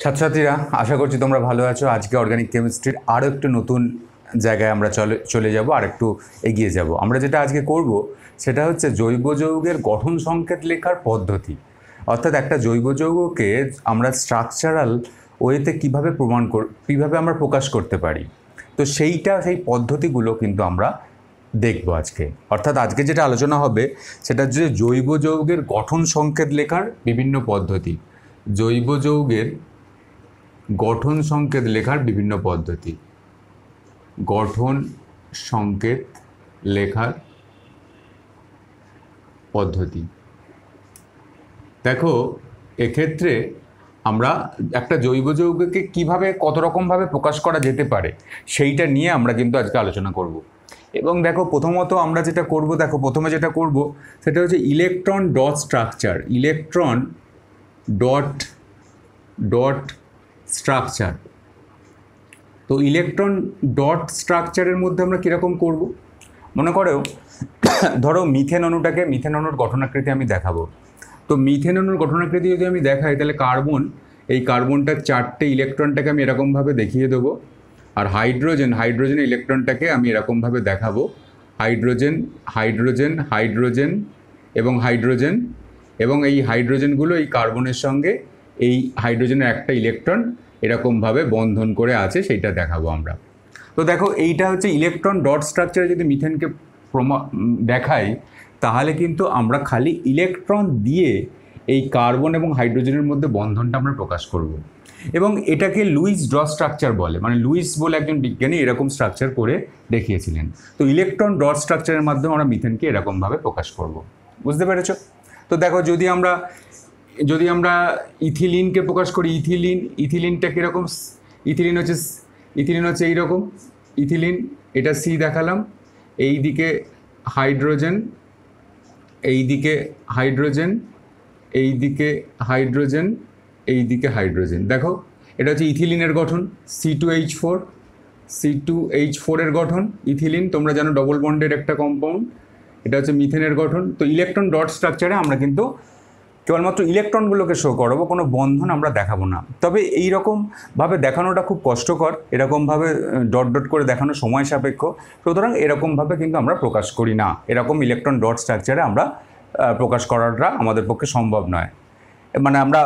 ছাত্রছাত্রীরা আশা করছি তোমরা ভালো আছো। আজকে অর্গানিক কেমিস্ট্রির আরও একটু নতুন জায়গায় আমরা চলে যাব, আর একটু এগিয়ে যাব। আমরা যেটা আজকে করব সেটা হচ্ছে জৈব যৌগের গঠন সংকেত লেখার পদ্ধতি। অর্থাৎ একটা জৈব যৌগকে আমরা স্ট্রাকচারাল ওয়েতে কীভাবে আমরা প্রকাশ করতে পারি, তো সেই পদ্ধতিগুলো কিন্তু আমরা দেখব আজকে। অর্থাৎ আজকে যেটা আলোচনা হবে সেটা হচ্ছে জৈব যৌগের গঠন সংকেত লেখার বিভিন্ন পদ্ধতি। জৈব যৌগের গঠন সংকেত লেখার বিভিন্ন পদ্ধতি। গঠন সংকেত লেখার পদ্ধতি। দেখো, এক্ষেত্রে আমরা একটা জৈব যৌগকে কীভাবে কত রকমভাবে প্রকাশ করা যেতে পারে সেইটা নিয়ে আমরা কিন্তু আজকে আলোচনা করব। এবং দেখো, প্রথমত আমরা যেটা করব, প্রথমে যেটা করব সেটা হচ্ছে electron dot structure. Electron dot structure. তো ইলেকট্রন ডট স্ট্রাকচারের মধ্যে আমরা কীরকম করব, মনে করো ধরো মিথেন অণুর গঠনাকৃতি আমি দেখাবো। তো মিথেন অণুর গঠনাকৃতি যদি আমি দেখাই, তাহলে এই কার্বনটার 4টে ইলেকট্রনটাকে আমি এরকমভাবে দেখিয়ে দেবো। আর হাইড্রোজেন ইলেকট্রনটাকে আমি এরকমভাবে দেখাবো। হাইড্রোজেন এবং এই হাইড্রোজেনগুলো এই কার্বনের সঙ্গে এই হাইড্রোজেনের একটা ইলেকট্রন এরকমভাবে বন্ধন করে আছে, সেইটা দেখাবো আমরা। তো দেখো, এইটা হচ্ছে ইলেকট্রন ডট স্ট্রাকচারে যদি মিথেনকে দেখাই, তাহলে কিন্তু আমরা খালি ইলেকট্রন দিয়ে এই কার্বন এবং হাইড্রোজেনের মধ্যে বন্ধনটা আমরা প্রকাশ করব। এবং এটাকে লুইস ডট স্ট্রাকচার বলে, মানে লুইস বলে একজন বিজ্ঞানী এরকম স্ট্রাকচার করে দেখিয়েছিলেন। তো ইলেকট্রন ডট স্ট্রাকচারের মাধ্যমে আমরা মিথেনকে এরকমভাবে প্রকাশ করব। বুঝতে পেরেছ? তো দেখো, যদি আমরা ইথিলিনকে প্রকাশ করি, ইথিলিনটা কীরকম? ইথিলিন হচ্ছে এইরকম। ইথিলিন, এটা সি দেখালাম, এইদিকে হাইড্রোজেন, এইদিকে হাইড্রোজেন। দেখো, এটা হচ্ছে ইথিলিনের গঠন, C2H4 এর গঠন। ইথিলিন তোমরা জানো ডবল বন্ডের একটা কম্পাউন্ড। এটা হচ্ছে মিথেনের গঠন। তো ইলেকট্রন ডট স্ট্রাকচারে আমরা কিন্তু কেবলমাত্র ইলেকট্রনগুলোকে শো করাবো, কোনো বন্ধন আমরা দেখাবো না। তবে এইরকমভাবে দেখানোটা খুব কষ্টকর, এরকমভাবে ডট করে দেখানো সময় সাপেক্ষ, সুতরাং এরকমভাবে কিন্তু আমরা প্রকাশ করি না। এরকম ইলেকট্রন ডট স্ট্রাকচারে আমরা প্রকাশ করাটা আমাদের পক্ষে সম্ভব নয়, মানে আমরা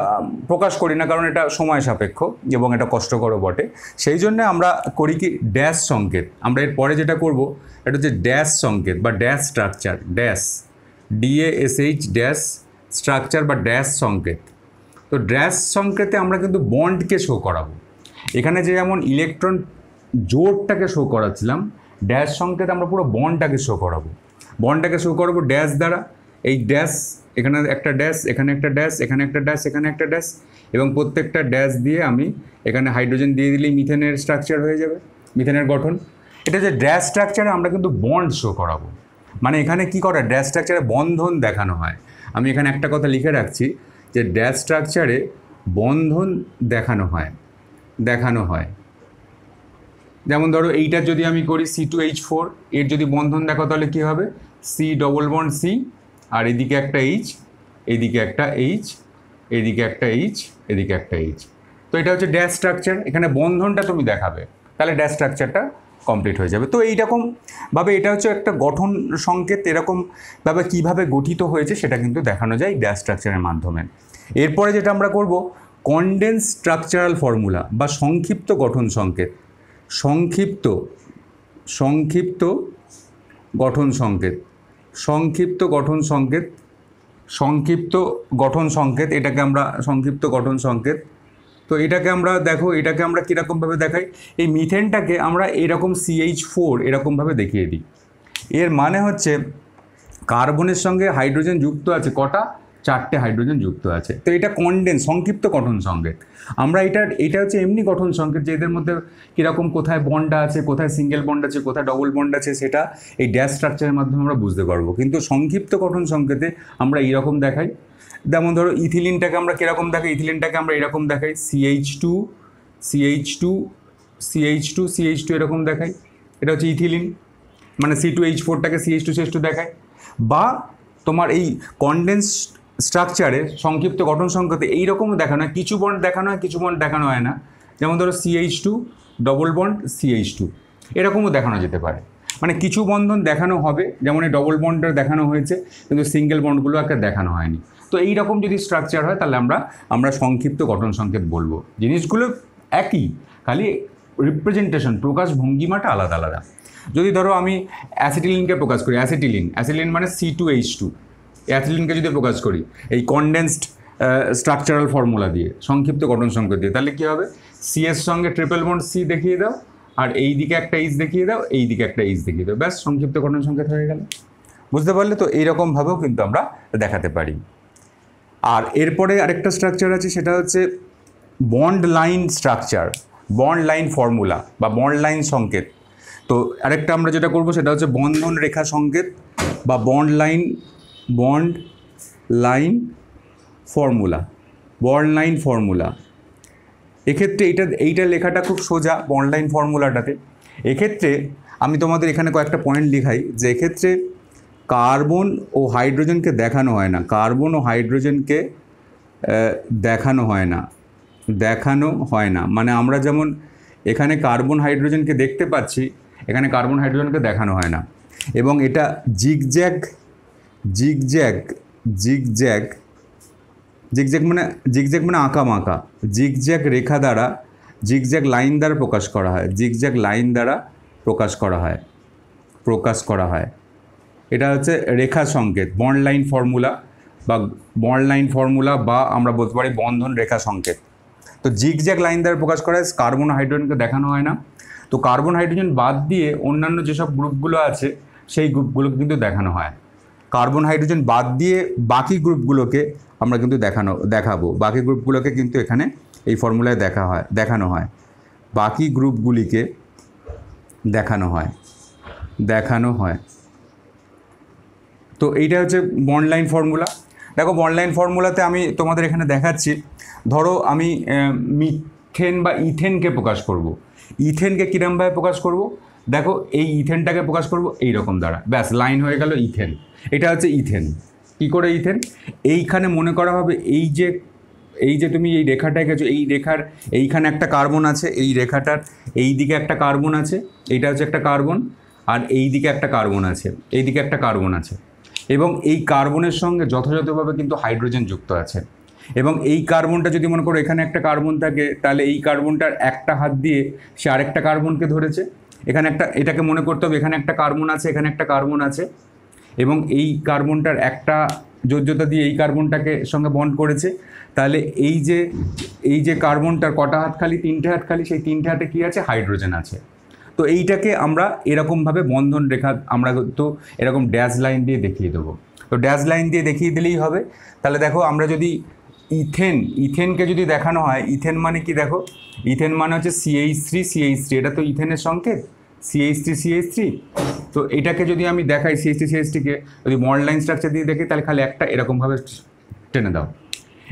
প্রকাশ করি না, কারণ এটা সময় সাপেক্ষ এবং এটা কষ্টকরও বটে। সেই জন্য আমরা করি কি, ড্যাশ সংকেত। আমরা এর পরে যেটা করব এটা হচ্ছে ড্যাশ সংকেত বা dash structure. DASH dash structure বা ড্যাশ সংকেত। তো ড্যাশ সংকেতে আমরা কিন্তু বন্ডকে শো করাবো। এখানে যে যেমন ইলেকট্রন জোড়টাকে শো করাচ্ছিলাম, ড্যাশ সংকেতে আমরা পুরো বন্ডটাকে শো করাবো ড্যাশ দ্বারা। এই ড্যাশ, এখানে একটা ড্যাশ, এখানে একটা ড্যাশ, এখানে একটা ড্যাশ, এখানে একটা ড্যাশ, এবং প্রত্যেকটা ড্যাশ দিয়ে আমি এখানে হাইড্রোজেন দিয়ে দিলেই মিথেনের স্ট্রাকচার হয়ে যাবে, মিথেনের গঠন। এটা যে ড্যাশ স্ট্রাকচারে আমরা কিন্তু বন্ড শো করাবো, মানে এখানে কি করা, ড্যাশ স্ট্রাকচারে বন্ধন দেখানো হয়। আমি এখানে একটা কথা লিখে রাখছি যে ড্যাশ স্ট্রাকচারে বন্ধন দেখানো হয়। যেমন ধরো, এইটা যদি আমি করি C2H4, এর যদি বন্ধন দেখো তাহলে কী হবে, C ডবল বন্ড C, আর এদিকে একটা H, এদিকে একটা H, এদিকে একটা H, এদিকে একটা H। তো এটা হচ্ছে ড্যাশ স্ট্রাকচার। এখানে বন্ধনটা তুমি দেখাবে, তাহলে ড্যাশ স্ট্রাকচারটা কমপ্লিট হয়ে যাবে। তো এইরকমভাবে এটা হচ্ছে একটা গঠন সংকেত। এরকমভাবে কীভাবে গঠিত হয়েছে সেটা কিন্তু দেখানো যায় ড্যাশ স্ট্রাকচারের মাধ্যমে। এরপরে যেটা আমরা করব, কনডেন্স স্ট্রাকচারাল ফর্মুলা বা সংক্ষিপ্ত গঠন সংকেত। সংক্ষিপ্ত গঠন সংকেত, এটাকে আমরা সংক্ষিপ্ত গঠন সংকেত। তো এটাকে আমরা কীরকমভাবে দেখাই, এই মিথেনটাকে আমরা এরকম CH4 এরকমভাবে দেখিয়ে দিই। এর মানে হচ্ছে কার্বনের সঙ্গে হাইড্রোজেন যুক্ত আছে কটা, 4টে হাইড্রোজেন যুক্ত আছে। তো এটা সংক্ষিপ্ত গঠন সংকেত। আমরা এটা হচ্ছে এমনি গঠন সংকেত যে এদের মধ্যে কীরকম, কোথায় বন্ড আছে, কোথায় সিঙ্গেল বন্ড আছে, কোথায় ডবল বন্ড আছে, সেটা এই ড্যাশ স্ট্রাকচারের মাধ্যমে আমরা বুঝতে পারবো। কিন্তু সংক্ষিপ্ত গঠন সংকেতে আমরা এইরকম দেখাই। যেমন ধরো, ইথিলিনটাকে আমরা কীরকম দেখাই, ইথিলিনটাকে আমরা এরকম দেখাই, CH2 এরকম দেখাই। এটা হচ্ছে ইথিলিন, মানে C2H4টাকে CH2 দেখায়। বা তোমার এই কনডেন্স স্ট্রাকচারে সংক্ষিপ্ত গঠন সংকেতে এইরকমও দেখানো হয়, কিছু বন্ড দেখানো হয়, কিছু বন্ড দেখানো হয় না। যেমন ধরো CH2 ডবল বন্ড CH2, এরকমও দেখানো যেতে পারে। মানে কিছু বন্ধন দেখানো হবে, যেমন এই ডবল বন্ডটা দেখানো হয়েছে কিন্তু সিঙ্গেল বন্ডগুলো একটা দেখানো হয়নি। তো এইরকম যদি স্ট্রাকচার হয় তাহলে আমরা সংক্ষিপ্ত গঠন সংকেত বলবো। জিনিসগুলো একই, খালি রিপ্রেজেন্টেশন, প্রকাশ ভঙ্গিমাটা আলাদা আলাদা। যদি ধরো আমি অ্যাসিটিলিনকে প্রকাশ করি, অ্যাসিটিলিন মানে C2H2, অ্যাসিটিলিনকে যদি প্রকাশ করি এই কনডেন্সড স্ট্রাকচারাল ফর্মুলা দিয়ে, সংক্ষিপ্ত গঠন সংকেত দিয়ে, তাহলে কী হবে? C এর সঙ্গে ট্রিপল বন্ড C দেখিয়ে দাও, আর এই দিকে একটা H দেখিয়ে দাও, এই দিকে একটা H দেখিয়ে দাও, ব্যাস সংক্ষিপ্ত গঠন সংকেত হয়ে গেল। বুঝতে পারলে? তো এইরকমভাবেও কিন্তু আমরা দেখাতে পারি। আর এরপরে আরেকটা স্ট্রাকচার আছে, সেটা হচ্ছে bond line structure, bond line formula বা বন্ড লাইন সংকেত। তো আরেকটা আমরা যেটা করব সেটা হচ্ছে বন্ধন রেখা সংকেত বা bond line formula, bond line formula. এক্ষেত্রে এইটা লেখাটা খুব সোজা বন্ড লাইন ফর্মুলাটাতে। এক্ষেত্রে আমি তোমাদের এখানে কয়েকটা পয়েন্ট লিখাই, যে এক্ষেত্রে কার্বন ও হাইড্রোজেনকে দেখানো হয় না, কার্বন ও হাইড্রোজেনকে দেখানো হয় না। মানে আমরা যেমন এখানে কার্বন হাইড্রোজেনকে দেখতে পাচ্ছি, এখানে কার্বন হাইড্রোজেনকে দেখানো হয় না। এবং এটা জিগজ্যাগ মানে আঁকা মাঁকা, জিগজ্যাগ রেখা দ্বারা, জিগজ্যাগ লাইন দ্বারা প্রকাশ করা হয়, জিগজ্যাগ লাইন দ্বারা প্রকাশ করা হয়। এটা হচ্ছে রেখা সংকেত, বন্ড লাইন ফর্মুলা বা আমরা বলতে পারি বন্ধন রেখা সংকেত। তো জিগজ্যাগ লাইন দ্বারা প্রকাশ করা হয়, কার্বন হাইড্রোজেনকে দেখানো হয় না। তো কার্বন হাইড্রোজেন বাদ দিয়ে অন্যান্য যেসব গ্রুপগুলো আছে সেই গ্রুপগুলো কিন্তু দেখানো হয়। কার্বন হাইড্রোজেন বাদ দিয়ে বাকি গ্রুপগুলোকে আমরা কিন্তু দেখাবো, বাকি গ্রুপগুলোকে কিন্তু এখানে এই ফর্মুলায় দেখানো হয়, বাকি গ্রুপগুলিকে দেখানো হয়। তো এইটা হচ্ছে বন্ড লাইন ফর্মুলা। দেখো বন্ড লাইন ফর্মুলাতে আমি তোমাদের এখানে দেখাচ্ছি, ধরো আমি মিথেন বা ইথেনকে প্রকাশ করব। ইথেনকে কীরকমভাবে প্রকাশ করব? দেখো এই ইথেনটাকে প্রকাশ করব এইরকম দ্বারা, ব্যাস লাইন হয়ে গেল ইথেন। এটা হচ্ছে ইথেন। কী করে ইথেন? এইখানে মনে করা হবে এই যে তুমি এই রেখাটা এঁকেছো, এই রেখার এইখানে একটা কার্বন আছে, এই রেখাটার এই দিকে একটা কার্বন আছে, এইটা হচ্ছে একটা কার্বন, আর এই দিকে একটা কার্বন আছে, এই দিকে একটা কার্বন আছে, এবং এই কার্বনের সঙ্গে যথাযথভাবে কিন্তু হাইড্রোজেন যুক্ত আছে। এবং এই কার্বনটা যদি মনে করো এখানে একটা কার্বন থাকে, তাহলে এই কার্বনটার একটা হাত দিয়ে সে আরেকটা কার্বনকে ধরেছে, এখানে এটাকে মনে করতে হবে এখানে একটা কার্বন আছে, এখানে একটা কার্বন আছে, এবং এই কার্বনটার একটা যোজ্যতা দিয়ে এই কার্বনটাকে সঙ্গে বন্ড করেছে। তাহলে এই যে কার্বনটার কটা হাত খালি? 3টে হাত খালি। সেই 3টে হাতে কী আছে? হাইড্রোজেন আছে। তো এইটাকে আমরা এরকমভাবে বন্ধন রেখা আমরা তো এরকম ড্যাশ লাইন দিয়ে দেখিয়ে দেবো। তো ড্যাশ লাইন দিয়ে দেখিয়ে দিলেই হবে। তাহলে দেখো আমরা যদি ইথেনকে যদি দেখানো হয়, ইথেন মানে কি? দেখো ইথেন মানে হচ্ছে CH3, এটা তো ইথেনের সংকেত, CH3। তো এটাকে যদি আমি দেখাই CH3কে যদি বন্ড লাইন স্ট্রাকচার দিয়ে দেখি, তাহলে খালি একটা এরকমভাবে টেনে দাও,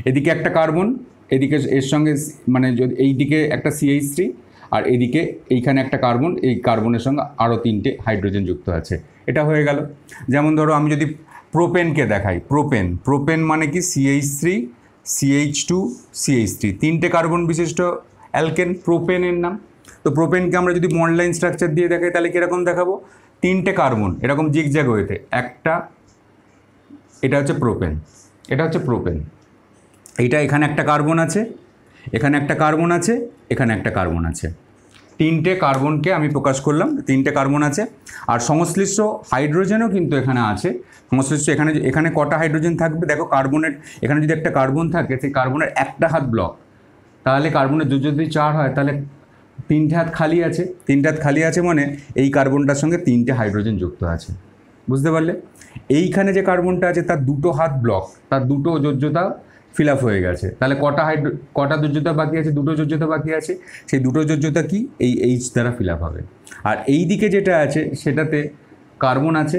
এদিকে একটা কার্বন, এদিকে এর সঙ্গে মানে যদি এইদিকে একটা CH3, আর এদিকে এইখানে একটা কার্বন, এই কার্বনের সঙ্গে আরও 3টে হাইড্রোজেন যুক্ত আছে, এটা হয়ে গেল। যেমন ধরো আমি যদি প্রোপেনকে দেখাই, প্রোপেন মানে কি? CH3, CH2, CH3, 3টে কার্বন বিশিষ্ট অ্যালকেন, প্রোপেনের নাম। তো প্রোপেনকে আমরা যদি বন্ড লাইন স্ট্রাকচার দিয়ে দেখাই, তাহলে কীরকম দেখাবো? 3টে কার্বন এরকম জিগজ্যাগ হয়েতে একটা, এটা হচ্ছে প্রোপেন, এইটা এখানে একটা কার্বন আছে, এখানে একটা কার্বন আছে, এখানে একটা কার্বন আছে, 3টে কার্বনকে আমি প্রকাশ করলাম, 3টে কার্বন আছে। আর সংশ্লিষ্ট হাইড্রোজেনও কিন্তু এখানে আছে। সংশ্লিষ্ট এখানে কটা হাইড্রোজেন থাকবে? দেখো কার্বনের এখানে যদি একটা কার্বন থাকে, সেই কার্বনের একটা হাত ব্লক, তাহলে কার্বনের যদি 4 হয়, তাহলে 3টে হাত খালি আছে, 3টে হাত খালি আছে মানে এই কার্বনটার সঙ্গে 3টে হাইড্রোজেন যুক্ত আছে। বুঝতে পারলে? এইখানে যে কার্বনটা আছে তার 2টো হাত ব্লক, তার 2টো যোজ্যতা ফিল আপ হয়ে গেছে। তাহলে কটা যোজ্যতা বাকি আছে? 2টো যোজ্যতা বাকি আছে। সেই 2টো যোজ্যতা কি? এই H দ্বারা ফিল আপ হবে। আর এই দিকে যেটা আছে সেটাতে কার্বন আছে,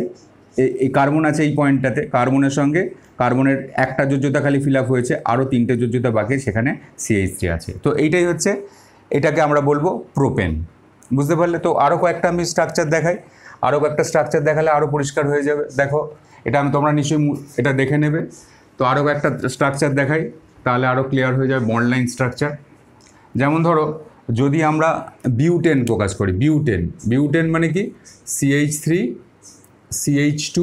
এই কার্বন আছে এই পয়েন্টটাতে, কার্বনের সঙ্গে কার্বনের একটা যোজ্যতা খালি ফিল আপ হয়েছে, আরও 3টে যোজ্যতা বাকি, সেখানে CH3 আছে। তো এইটাই হচ্ছে, এটাকে আমরা বলবো প্রোপেন। বুঝতে পারলে? তো আরও কয়েকটা আমি স্ট্রাকচার দেখাই, আরও কয়েকটা স্ট্রাকচার দেখালে আরও পরিষ্কার হয়ে যাবে। দেখো এটা তোমরা নিশ্চয়ই এটা দেখে নেবে। তো আরও একটা স্ট্রাকচার দেখাই, তাহলে আরও ক্লিয়ার হয়ে যাবে বন্ড লাইন স্ট্রাকচার। যেমন ধরো যদি আমরা বিউটেন প্রকাশ করি, বিউটেন মানে কি CH3 CH2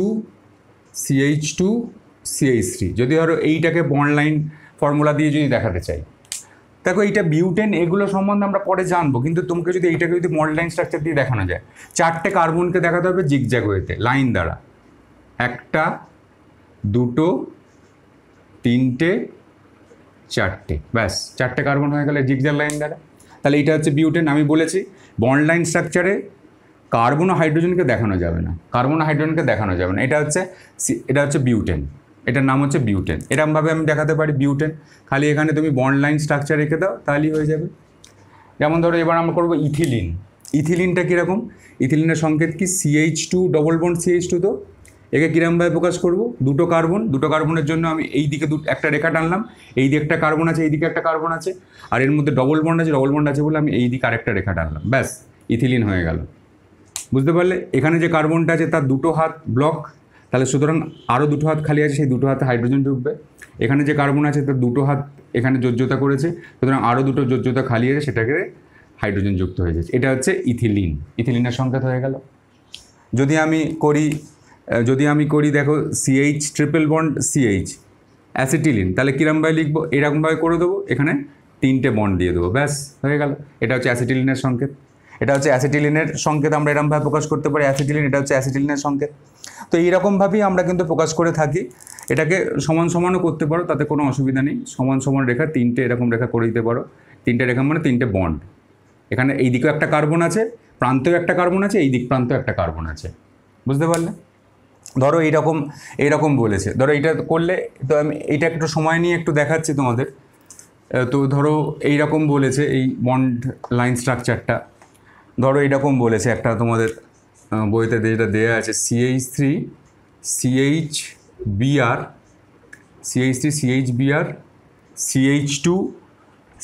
CH2 CH3, যদি ধরো এইটাকে বন্ড লাইন ফর্মুলা দিয়ে যদি দেখাতে চাই, দেখো এইটা বিউটেন, এগুলো সম্বন্ধে আমরা পরে জানবো, কিন্তু তোমাকে যদি এইটাকে যদি বন্ড লাইন স্ট্রাকচার দিয়ে দেখানো যায়, 4টে কার্বনকে দেখাতে হবে জিগজ্যাগ ওয়েতে লাইন দ্বারা, 1টা 2টো 3টে 4টে, ব্যাস 4টে কার্বন হয়ে গেলে জিগজ্যাগ লাইন দ্বারা। তাহলে এইটা হচ্ছে বিউটেন। আমি বলেছি বন্ড লাইন স্ট্রাকচারে কার্বন ও হাইড্রোজেনকে দেখানো যাবে না, কার্বন ও হাইড্রোজেনকে দেখানো যাবে না। এটা হচ্ছে বিউটেন, এটার নাম হচ্ছে বিউটেন। এরকমভাবে আমি দেখাতে পারি বিউটেন, খালি এখানে তুমি বন্ড লাইন স্ট্রাকচার রেখে দাও তাহলেই হয়ে যাবে। যেমন ধরো এবার আমরা করবো ইথিলিন। ইথিলিনটা কীরকম? ইথিলিনের সংকেত কি CH2 ডবল বন্ড CH2। তো একে কীরকমভাবে প্রকাশ করবো? দুটো কার্বনের জন্য আমি এই দিকে একটা রেখা টানলাম, এই দিকে একটা কার্বন আছে, এই দিকে একটা কার্বন আছে, আর এর মধ্যে ডবল বন্ড আছে বলে আমি এই দিকে আরেকটা রেখা টানলাম, ব্যাস ইথিলিন হয়ে গেল। বুঝতে পারলে? এখানে যে কার্বনটা আছে তার দুটো হাত ব্লক, তাহলে সুতরাং আরও দুটো হাত খালি আছে, সেই দুটো হাতে হাইড্রোজেন ঢুকবে। এখানে যে কার্বন আছে তার দুটো হাত এখানে যোজ্যতা করেছে, সুতরাং আরও দুটো যোজ্যতা খালি আছে, সেটাকে হাইড্রোজেন যুক্ত হয়ে যাচ্ছে। এটা হচ্ছে ইথিলিন, ইথিলিনের সংকেত হয়ে গেল। যদি আমি করি দেখো CH triple bond CH acetylene, তাহলে কীরকমভাবে লিখবো? এরকমভাবে করে দেবো, এখানে 3টে বন্ড দিয়ে দেবো, ব্যাস হয়ে গেল। এটা হচ্ছে অ্যাসিটিলিনের সংকেত। আমরা এরকমভাবে প্রকাশ করতে পারি অ্যাসিটিলিন, এটা হচ্ছে অ্যাসিটিলিনের সংকেত। তো এইরকমভাবেই আমরা কিন্তু প্রকাশ করে থাকি। এটাকে সমান সমানও করতে পারো, তাতে কোনো অসুবিধা নেই। সমান সমান রেখা 3টে এরকম রেখা করে দিতে পারো। 3টে রেখা মানে 3টে বন্ড। এখানে এই দিকেও একটা কার্বন আছে, প্রান্তেও একটা কার্বন আছে, এই দিক প্রান্তেও একটা কার্বন আছে। বুঝতে পারলে? ধরো এইরকম বলেছে, ধরো এইটা করলে, তো আমি এইটা একটু সময় নিয়ে একটু দেখাচ্ছি তোমাদের। তো ধরো এইরকম বলেছে এই বন্ড লাইন স্ট্রাকচারটা, ধরো এইরকম বলেছে একটা তোমাদের বইতে যেটা দেওয়া আছে CH3 CHBr CH2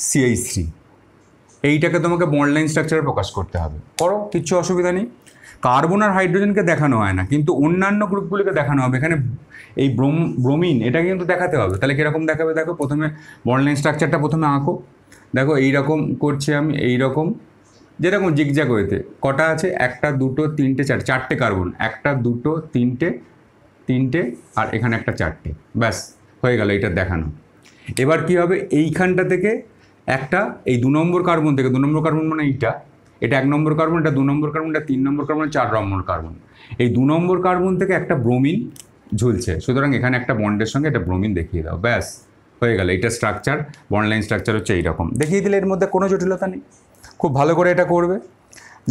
CH3, এইটাকে তোমাকে বন্ড লাইন স্ট্রাকচারে প্রকাশ করতে হবে। করো, কিচ্ছু অসুবিধা নেই। কার্বন আর হাইড্রোজেনকে দেখানো হয় না, কিন্তু অন্যান্য গ্রুপগুলিকে দেখানো হবে। এখানে এই ব্রোমিন, এটা কিন্তু দেখাতে হবে। তাহলে কীরকম দেখাবে? দেখো প্রথমে বন্ড লাইন স্ট্রাকচারটা প্রথমে আঁকো। দেখো এইরকম করছি আমি, এইরকম যেরকম জিগজ্যাগ ওয়েতে কটা আছে? 1টা 2টো 3টে 4টে কার্বন, 1টা 2টো 3টে আর এখানে একটা 4টে, ব্যাস হয়ে গেল এটা দেখানো। এবার কি হবে? এইখানটা থেকে একটা, এই 2 নম্বর কার্বন থেকে, 2 নম্বর কার্বন মানে এটা 1 নম্বর কার্বন, এটা 2 নম্বর কার্বন, এটা 3 নম্বর কার্বন, 4 নম্বর কার্বন, এই 2 নম্বর কার্বন থেকে একটা ব্রোমিন ঝুলছে, সুতরাং এখানে একটা বন্ডের সঙ্গে এটা ব্রোমিন দেখিয়ে দাও, ব্যাস হয়ে গেল। এটা স্ট্রাকচার, বন্ড লাইন স্ট্রাকচার হচ্ছে এইরকম দেখিয়ে দিলে, এর মধ্যে কোনো জটিলতা নেই। খুব ভালো করে এটা করবে।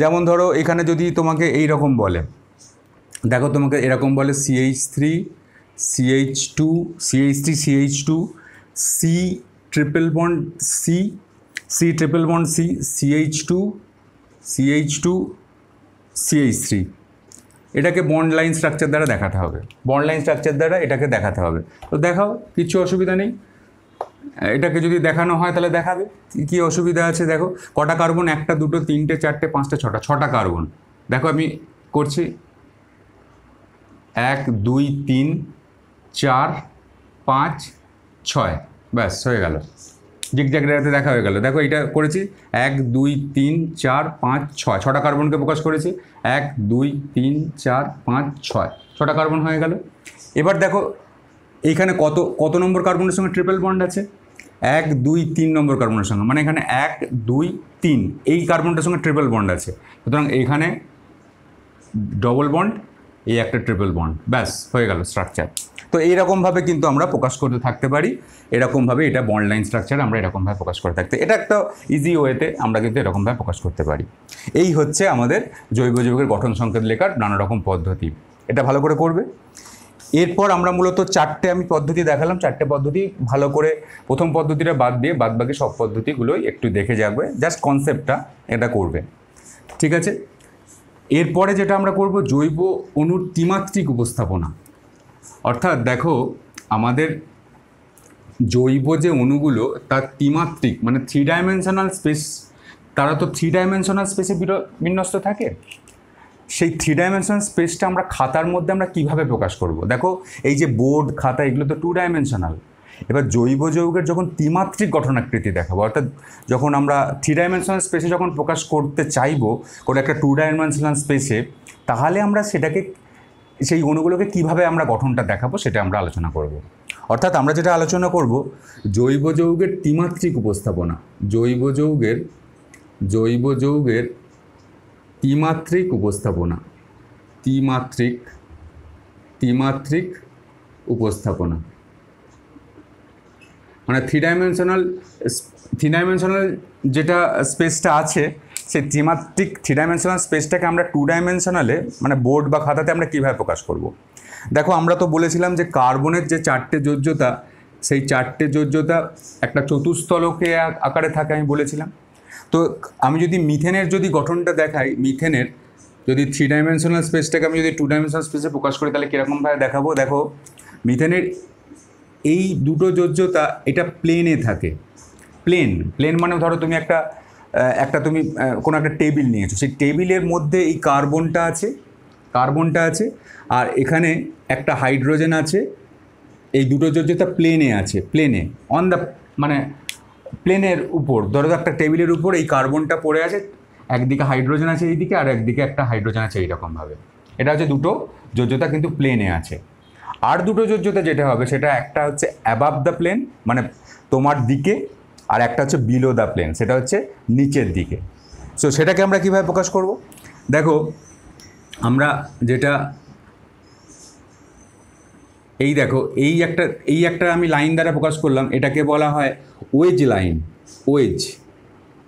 যেমন ধরো এখানে যদি তোমাকে এইরকম বলে, দেখো তোমাকে এরকম বলে CH3 CH2 C triple bond C CH2 CH3, এটাকে বন্ড লাইন স্ট্রাকচার দ্বারা দেখাতে হবে, এটাকে দেখাতে হবে। তো দেখাও, কিছু অসুবিধা নেই। এটাকে যদি দেখানো হয় তাহলে দেখাবে, কী অসুবিধা আছে? দেখো কটা কার্বন? 1টা 2টো 3টে 4টে 5টা 6টা কার্বন। দেখো আমি করছি 1 2 3 4 5 6, ব্যাস হয়ে গেল। জিগজ্যাগ রেখাতে দেখা হয়ে গেল। দেখো এটা করেছি 1 2 3 4 5 6, 6টা কার্বনকে প্রকাশ করেছি। 1 2 3 4 5 6, 6টা কার্বন হয়ে গেল। এবার দেখো এইখানে কত নম্বর কার্বনের সঙ্গে ট্রিপল বন্ড আছে? 1 2 3 নম্বর কার্বনের সঙ্গে, মানে এখানে 1 2 3 এই কার্বনটার সঙ্গে ট্রিপল বন্ড আছে, সুতরাং এইখানে ডবল বন্ড, এই একটা ট্রিপল বন্ড, ব্যাস হয়ে গেল স্ট্রাকচার। তো এইরকমভাবে কিন্তু আমরা প্রকাশ করতে থাকতে পারি, এরকমভাবে এটা বন্ড লাইন স্ট্রাকচার আমরা এরকমভাবে প্রকাশ করে থাকতে, এটা একটা ইজি ওয়েতে আমরা কিন্তু এরকমভাবে প্রকাশ করতে পারি। এই হচ্ছে আমাদের জৈব যৌগের গঠন সংকেত লেখার নানা রকম পদ্ধতি, এটা ভালো করে করবে। এরপর আমরা মূলত 4টে আমি পদ্ধতি দেখালাম, 4টে পদ্ধতি ভালো করে, প্রথম পদ্ধতিটা বাদ দিয়ে বাদবাকি সব পদ্ধতিগুলোই একটু দেখে যাবে, জাস্ট কনসেপ্টটা এটা করবে, ঠিক আছে। এরপরে যেটা আমরা করব, জৈব অণুর ত্রিমাত্রিক উপস্থাপনা। অর্থাৎ দেখো আমাদের জৈব যে অণুগুলো তার ত্রিমাত্রিক মানে 3 ডাইমেনশনাল স্পেস, তারা তো 3 ডাইমেনশনাল স্পেসে বিন্যস্ত থাকে, সেই 3 ডাইমেনশনাল স্পেসটা আমরা খাতার মধ্যে আমরা কীভাবে প্রকাশ করব? দেখো এই যে বোর্ড খাতা এগুলো তো 2 ডাইমেনশনাল। এবার জৈব যৌগের যখন ত্রিমাত্রিক গঠনাকৃতি দেখাবো, অর্থাৎ যখন আমরা 3 ডাইমেনশনাল স্পেসে যখন প্রকাশ করতে চাইবো কোনো একটা 2 ডাইমেনশনাল স্পেসে, তাহলে আমরা সেটাকে সেই অণুগুলোকে কীভাবে আমরা গঠনটা দেখাবো সেটা আমরা আলোচনা করব। অর্থাৎ আমরা যেটা আলোচনা করব জৈব যৌগের ত্রিমাত্রিক উপস্থাপনা, জৈব যৌগের ত্রিমাত্রিক উপস্থাপনা, ত্রিমাত্রিক উপস্থাপনা মানে 3 ডাইমেনশনাল যেটা স্পেসটা আছে সেই ত্রিমাত্রিক 3 ডাইমেনশনাল স্পেসটাকে আমরা 2 ডাইমেনশনালে মানে বোর্ড বা খাতাতে আমরা কীভাবে প্রকাশ করব। দেখো আমরা তো বলেছিলাম যে কার্বনের যে 4টে যোজ্যতা, সেই 4টে যোজ্যতা একটা চতুস্তলকে আকারে থাকে আমি বলেছিলাম। তো আমি যদি মিথেনের যদি গঠনটা দেখাই, মিথেনের যদি 3 ডাইমেনশনাল স্পেসটাকে আমি যদি 2 ডাইমেনশনাল স্পেসে প্রকাশ করি তাহলে কীরকমভাবে দেখাবো। দেখো মিথেনের এই দুটো যোজ্যতা এটা প্লেনে থাকে। প্লেন মানে ধরো তুমি একটা তুমি কোনো একটা টেবিল নিয়েছো, সেই টেবিলের মধ্যে এই কার্বনটা আছে আর এখানে একটা হাইড্রোজেন আছে। এই দুটো যোজ্যতা প্লেনে আছে, প্লেনে অন দ্য মানে প্লেনের উপর, ধরো একটা টেবিলের উপর এই কার্বনটা পড়ে আছে, একদিকে হাইড্রোজেন আছে এইদিকে আর একদিকে একটা হাইড্রোজেন আছে এইরকমভাবে। এটা হচ্ছে দুটো যোজ্যতা কিন্তু প্লেনে আছে। আর দুটো যোজ্যতা যেটা হবে সেটা একটা হচ্ছে অ্যাবাভ দ্য প্লেন মানে তোমার দিকে, আর একটা হচ্ছে বিলো দ্য প্লেন সেটা হচ্ছে নিচের দিকে। সো সেটাকে আমরা কীভাবে প্রকাশ করব? দেখো আমরা যেটা এই একটা আমি লাইন দ্বারা প্রকাশ করলাম, এটাকে বলা হয় ওয়েজ লাইন।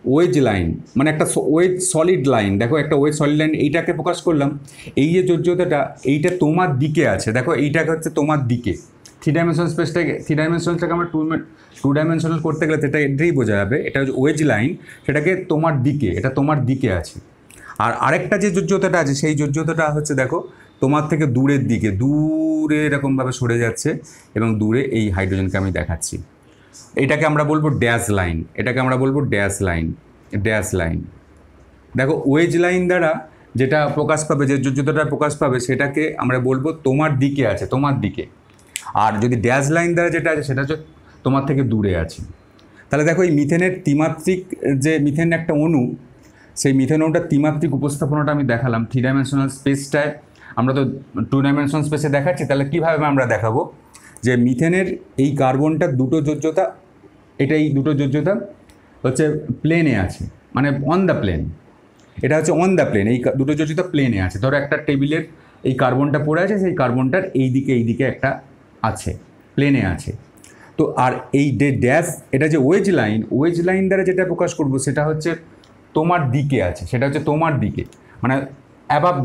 ওয়েজ লাইন মানে একটা ওয়েজ সলিড লাইন। দেখো একটা ওয়েজ সলিড লাইন, এইটাকে প্রকাশ করলাম। এই যে যোজ্যতাটা এইটা তোমার দিকে আছে, দেখো এইটাকে হচ্ছে তোমার দিকে। 3 ডাইমেনশনাল স্পেসটাকে 3 ডাইমেনশনালটাকে আমরা 2 ডাইমেনশনাল করতে গেলে সেটা এটাই বোঝা যাবে, এটা হচ্ছে ওয়েজ লাইন, সেটাকে তোমার দিকে, এটা তোমার দিকে আছে। আর আরেকটা যে যোজ্যতাটা আছে সেই যোজ্যতাটা হচ্ছে দেখো তোমার থেকে দূরের দিকে, দূরে এরকমভাবে সরে যাচ্ছে এবং দূরে এই হাইড্রোজেনকে আমি দেখাচ্ছি। এটাকে আমরা বলবো ড্যাশ লাইন, এটাকে আমরা বলবো ড্যাশ লাইন। দেখো ওয়েজ লাইন দ্বারা যেটা প্রকাশ পাবে, যে যোজ্যতাটা প্রকাশ পাবে সেটাকে আমরা বলবো তোমার দিকে আছে, তোমার দিকে। আর যদি ড্যাশ লাইন দ্বারা যেটা আছে সেটা হচ্ছে তোমার থেকে দূরে আছে। তাহলে দেখো এই মিথেনের ত্রিমাত্রিক যে মিথেন একটা অণু, সেই মিথেন অণুটার ত্রিমাত্রিক উপস্থাপনাটা আমি দেখালাম 3 ডাইমেনশনাল স্পেসটায়। আমরা তো 2 ডাইমেনশনাল স্পেসে দেখাচ্ছি, তাহলে কীভাবে আমরা দেখাবো যে মিথেনের এই কার্বনটার দুটো যোজ্যতা, এই দুটো যোজ্যতা হচ্ছে প্লেনে আছে মানে অন দ্য প্লেন। এটা হচ্ছে অন দ্য প্লেন, এই দুটো যোজ্যতা প্লেনে আছে। ধরো একটা টেবিলের এই কার্বনটা পড়ে আছে, সেই কার্বনটার এই দিকে একটা আছে, প্লেনে আছে। তো আর এই ড্যাশ এটা যে ওয়েজ লাইন দ্বারা যেটা প্রকাশ করব সেটা হচ্ছে তোমার দিকে আছে, সেটা হচ্ছে তোমার দিকে মানে অ্যাবাভ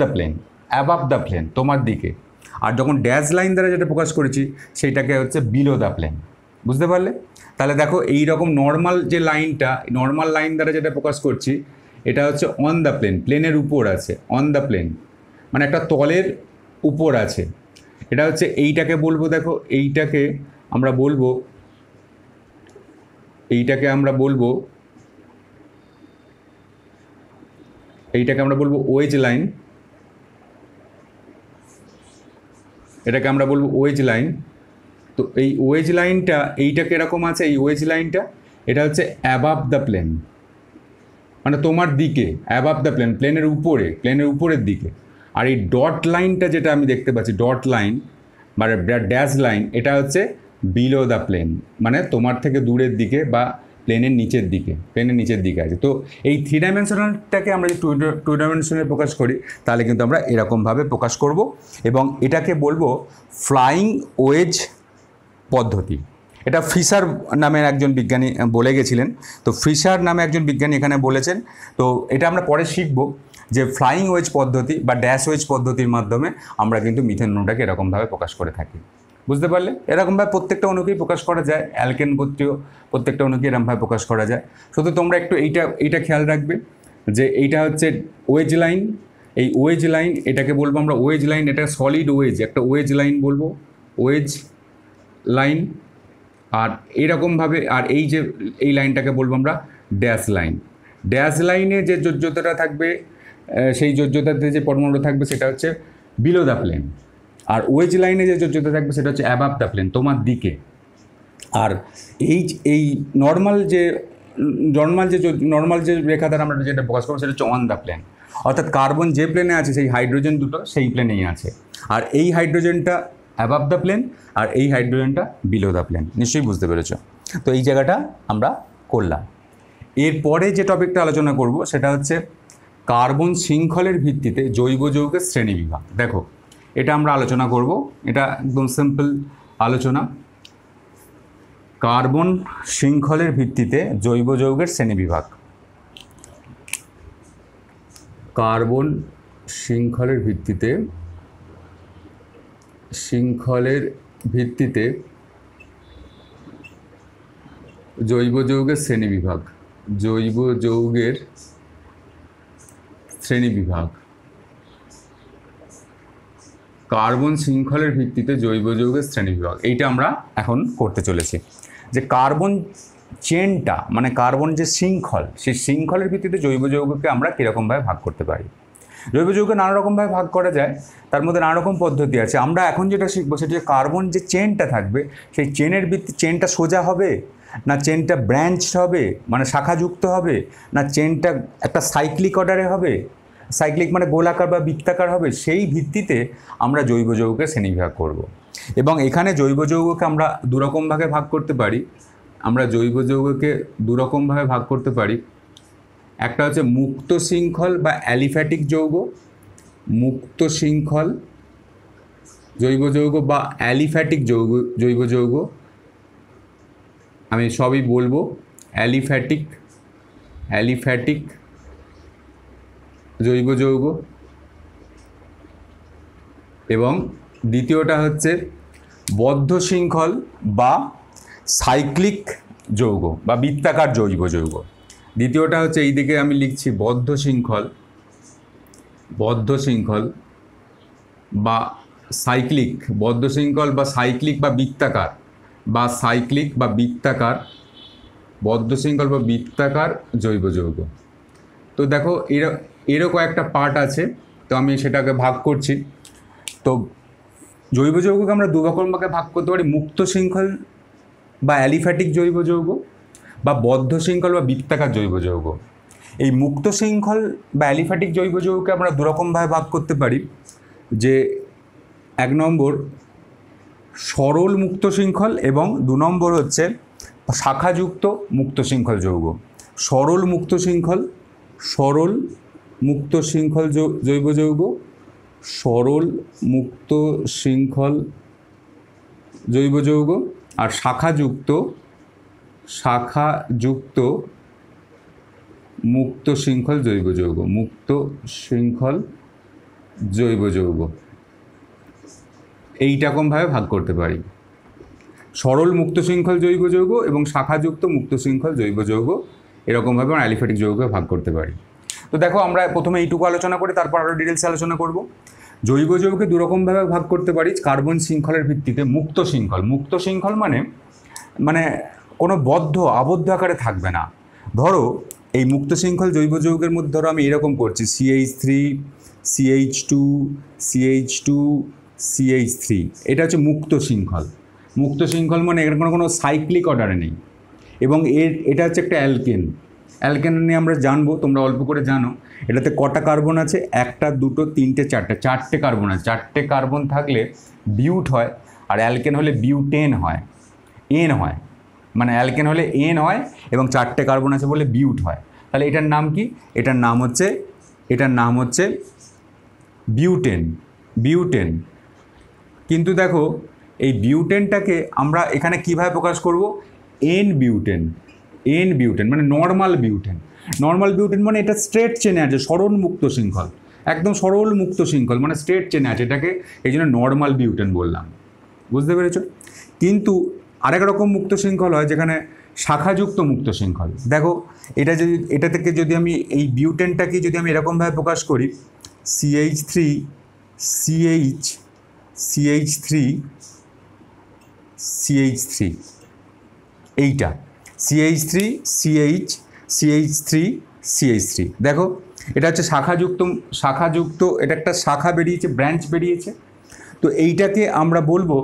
দ্য প্লেন তোমার দিকে। আর যখন ড্যাশ লাইন দ্বারা যেটা প্রকাশ করেছি সেইটাকে হচ্ছে বিলো দ্য প্লেন। বুঝতে পারলে? তাহলে দেখো এই রকম নর্মাল যে লাইনটা, নর্মাল লাইন দ্বারা যেটা প্রকাশ করছি এটা হচ্ছে অন দ্য প্লেন, প্লেনের উপর আছে, অন দ্য প্লেন মানে একটা তলের উপর আছে। এটা হচ্ছে এইটাকে বলবো, দেখো এইটাকে আমরা বলবো ওয়েজ লাইন, এটাকে আমরা বলবো ওয়েজ লাইন। তো এই ওয়েজ লাইনটা এইটাকে এরকম আছে, এই ওয়েজ লাইনটা এটা হচ্ছে অ্যাবাভ দ্য প্লেন মানে তোমার দিকে, অ্যাবাভ দ্য প্লেন প্লেনের উপরের দিকে। আর এই ডট লাইনটা যেটা আমি দেখতে পাচ্ছি, ডট লাইন মানে ড্যাশ লাইন, এটা হচ্ছে বিলো দ্য প্লেন মানে তোমার থেকে দূরের দিকে বা প্লেনের নিচের দিকে আছে। তো এই 3 ডাইমেনশনালটাকে আমরা যদি 2 ডাইমেনশনালে প্রকাশ করি তাহলে কিন্তু আমরা এরকমভাবে প্রকাশ করব এবং এটাকে বলবো ফ্লাইং ওয়েজ পদ্ধতি। এটা ফিশার নামের একজন বিজ্ঞানী বলে গেছিলেন। তো ফিশার নামে একজন বিজ্ঞানী এখানে বলেছেন। তো এটা আমরা পরে শিখব যে ফ্লাইং ওয়েজ পদ্ধতি বা ড্যাশ ওয়েজ পদ্ধতির মাধ্যমে আমরা কিন্তু মিথেন অণুটাকে এরকমভাবে প্রকাশ করে থাকি। বুঝতে পারলে? এরকমভাবে প্রত্যেকটা অণুকেই প্রকাশ করা যায়, অ্যালকেন গোত্রীয় প্রত্যেকটা অণুকে এরকমভাবে প্রকাশ করা যায়। শুধু তোমরা একটু এইটা খেয়াল রাখবে যে এইটা হচ্ছে ওয়েজ লাইন, এই ওয়েজ লাইন এটাকে বলবো আমরা ওয়েজ লাইন, এটা সলিড ওয়েজ, একটা ওয়েজ লাইন বলবো, ওয়েজ লাইন। আর এরকমভাবে আর এই লাইনটাকে বলবো আমরা ড্যাশ লাইন। ড্যাশ লাইনে যে যোজ্যতাটা থাকবে সেই যোজ্যতাতে যে পরমাণুটা থাকবে সেটা হচ্ছে বিলো দ্য প্লেন, আর ওয়েজ লাইনে যে যোজ্যতা থাকবে সেটা হচ্ছে অ্যাবাভ দ্য প্লেন, তোমার দিকে। আর এই নর্মাল যে রেখা দ্বারা আমরা যেটা প্রকাশ করবো সেটা হচ্ছে অন দ্য প্লেন, অর্থাৎ কার্বন যে প্লেনে আছে সেই হাইড্রোজেন দুটো সেই প্লেনেই আছে, আর এই হাইড্রোজেনটা অ্যাবাভ দ্য প্লেন আর এই হাইড্রোজেনটা বিলো দ্য প্লেন। নিশ্চয়ই বুঝতে পেরেছ। তো এই জায়গাটা আমরা করলাম। এরপরে যে টপিকটা আলোচনা করব সেটা হচ্ছে কার্বন শৃঙ্খলের ভিত্তিতে জৈব যৌগের শ্রেণীবিভাগ। দেখো এটা আমরা আলোচনা করব, এটা একদম সিম্পল আলোচনা। কার্বন শৃঙ্খলের ভিত্তিতে জৈব যৌগের শ্রেণীবিভাগ। কার্বন শৃঙ্খলের ভিত্তিতে জৈব যৌগের শ্রেণীবিভাগ। জৈব যৌগের শ্রেণীবিভাগ। কার্বন শৃঙ্খলের ভিত্তিতে জৈব যৌগের শ্রেণীবিভাগ, এইটা আমরা এখন করতে চলেছি। যে কার্বন চেনটা মানে কার্বন যে শৃঙ্খল, সেই শৃঙ্খলের ভিত্তিতে জৈব যৌগকে আমরা কীরকমভাবে ভাগ করতে পারি। জৈব যৌগকে নানা রকমভাবে ভাগ করা যায়, তার মধ্যে নানা রকম পদ্ধতি আছে। আমরা এখন যেটা শিখবো সেটা হচ্ছে কার্বন যে চেনটা থাকবে সেই চেনের চেনটা সোজা হবে না চেনটা ব্রাঞ্চ হবে মানে শাখাযুক্ত হবে, না চেনটা একটা সাইক্লিক অর্ডারে হবে, সাইক্লিক মানে গোলাকার বা বৃত্তাকার হবে, সেই ভিত্তিতে আমরা জৈব যৌগকে শ্রেণীবিভাগ করব। এবং এখানে জৈব যৌগকে আমরা দুরকমভাবে ভাগ করতে পারি। একটা হচ্ছে মুক্ত শৃঙ্খল বা অ্যালিফ্যাটিক যৌগ, মুক্ত শৃঙ্খল জৈব যৌগ বা অ্যালিফ্যাটিক জৈব যৌগ। আমি সবই বলবো। অ্যালিফ্যাটিক জৈব যৌগ। এবং দ্বিতীয়টা হচ্ছে বদ্ধ শৃঙ্খল বা সাইক্লিক যৌগ বা বৃত্তাকার জৈব যৌগ। দ্বিতীয়টা হচ্ছে এইদিকে আমি লিখছি বদ্ধ শৃঙ্খল বা সাইক্লিক, বদ্ধ শৃঙ্খল বা সাইক্লিক বা বৃত্তাকার বদ্ধ শৃঙ্খল বা বৃত্তাকার জৈব যৌগ। তো দেখো এরও কয়েকটা পার্ট আছে, তো আমি সেটাকে ভাগ করছি। তো জৈব যৌগকে আমরা দুরকমভাবে ভাগ করতে পারি, মুক্ত শৃঙ্খল বা অ্যালিফ্যাটিক জৈব যৌগ বা বদ্ধ শৃঙ্খল বা বৃত্তাকার জৈব যৌগ। এই মুক্ত শৃঙ্খল বা অ্যালিফ্যাটিক জৈব যৌগকে আমরা দুরকমভাবে ভাগ করতে পারি। যে 1 নম্বর সরল মুক্ত শৃঙ্খল এবং 2 নম্বর হচ্ছে শাখাযুক্ত মুক্ত শৃঙ্খল যৌগ। সরল মুক্ত শৃঙ্খল জৈব যৌগ, সরল মুক্ত শৃঙ্খল জৈব যৌগ, আর শাখাযুক্ত মুক্ত শৃঙ্খল জৈব যৌগ। এইরকমভাবে ভাগ করতে পারি, সরল মুক্ত শৃঙ্খল জৈব যৌগ এবং শাখাযুক্ত মুক্ত শৃঙ্খল জৈব যৌগ, এরকমভাবে আমরা অ্যালিফ্যাটিক যৌগকে ভাগ করতে পারি। তো দেখো আমরা প্রথমে এইটুকু আলোচনা করি, তারপর আরও ডিটেলসে আলোচনা করব। জৈব যৌগকে দুরকমভাবে ভাগ করতে পারি কার্বন শৃঙ্খলের ভিত্তিতে। মুক্ত শৃঙ্খল মানে কোনো আবদ্ধ আকারে থাকবে না। ধরো এই মুক্ত শৃঙ্খল জৈব যৌগের মধ্যে ধরো আমি এরকম করছি CH3 CH2 CH2 CH3, এটা হচ্ছে মুক্ত শৃঙ্খল মানে এর কোনো সাইক্লিক অর্ডারে নেই। এবং এটা হচ্ছে একটা অ্যালকেন নিয়ে আমরা জানবো, তোমরা অল্প করে জানো। এটাতে কটা কার্বন আছে? 1 2 3 4 4টে কার্বন আছে। 4টে কার্বন থাকলে বিউট হয়, আর অ্যালকেন হলে বিউটেন হয়, এন হয়। মানে অ্যালকেন হলে এন হয় এবং 4টে কার্বন আছে বলে বিউট হয়। তাহলে এটার নাম কি? এটার নাম হচ্ছে বিউটেন। কিন্তু দেখো এই বিউটেনটাকে আমরা এখানে কিভাবে প্রকাশ করব? এন বিউটেন মানে নর্মাল বিউটেন মানে এটা স্ট্রেট চেনে আছে, সরল মুক্ত শৃঙ্খল, একদম সরল মুক্ত শৃঙ্খল মানে স্ট্রেট চেনে আছে, এটাকে এই জন্য নর্মাল বিউটেন বললাম। বুঝতে পেরেছো? কিন্তু আরেক রকম মুক্ত শৃঙ্খল হয় যেখানে শাখাযুক্ত মুক্ত শৃঙ্খল। দেখো এটা থেকে যদি আমি এই বিউটেনটাকে যদি আমি এরকমভাবে প্রকাশ করি CH3 এইটা CH3 CH3 দেখো এটা হচ্ছে শাখাযুক্ত, এটা একটা শাখা বেরিয়েছে, ব্রাঞ্চ বেরিয়েছে। তো এইটাকে আমরা বলবো,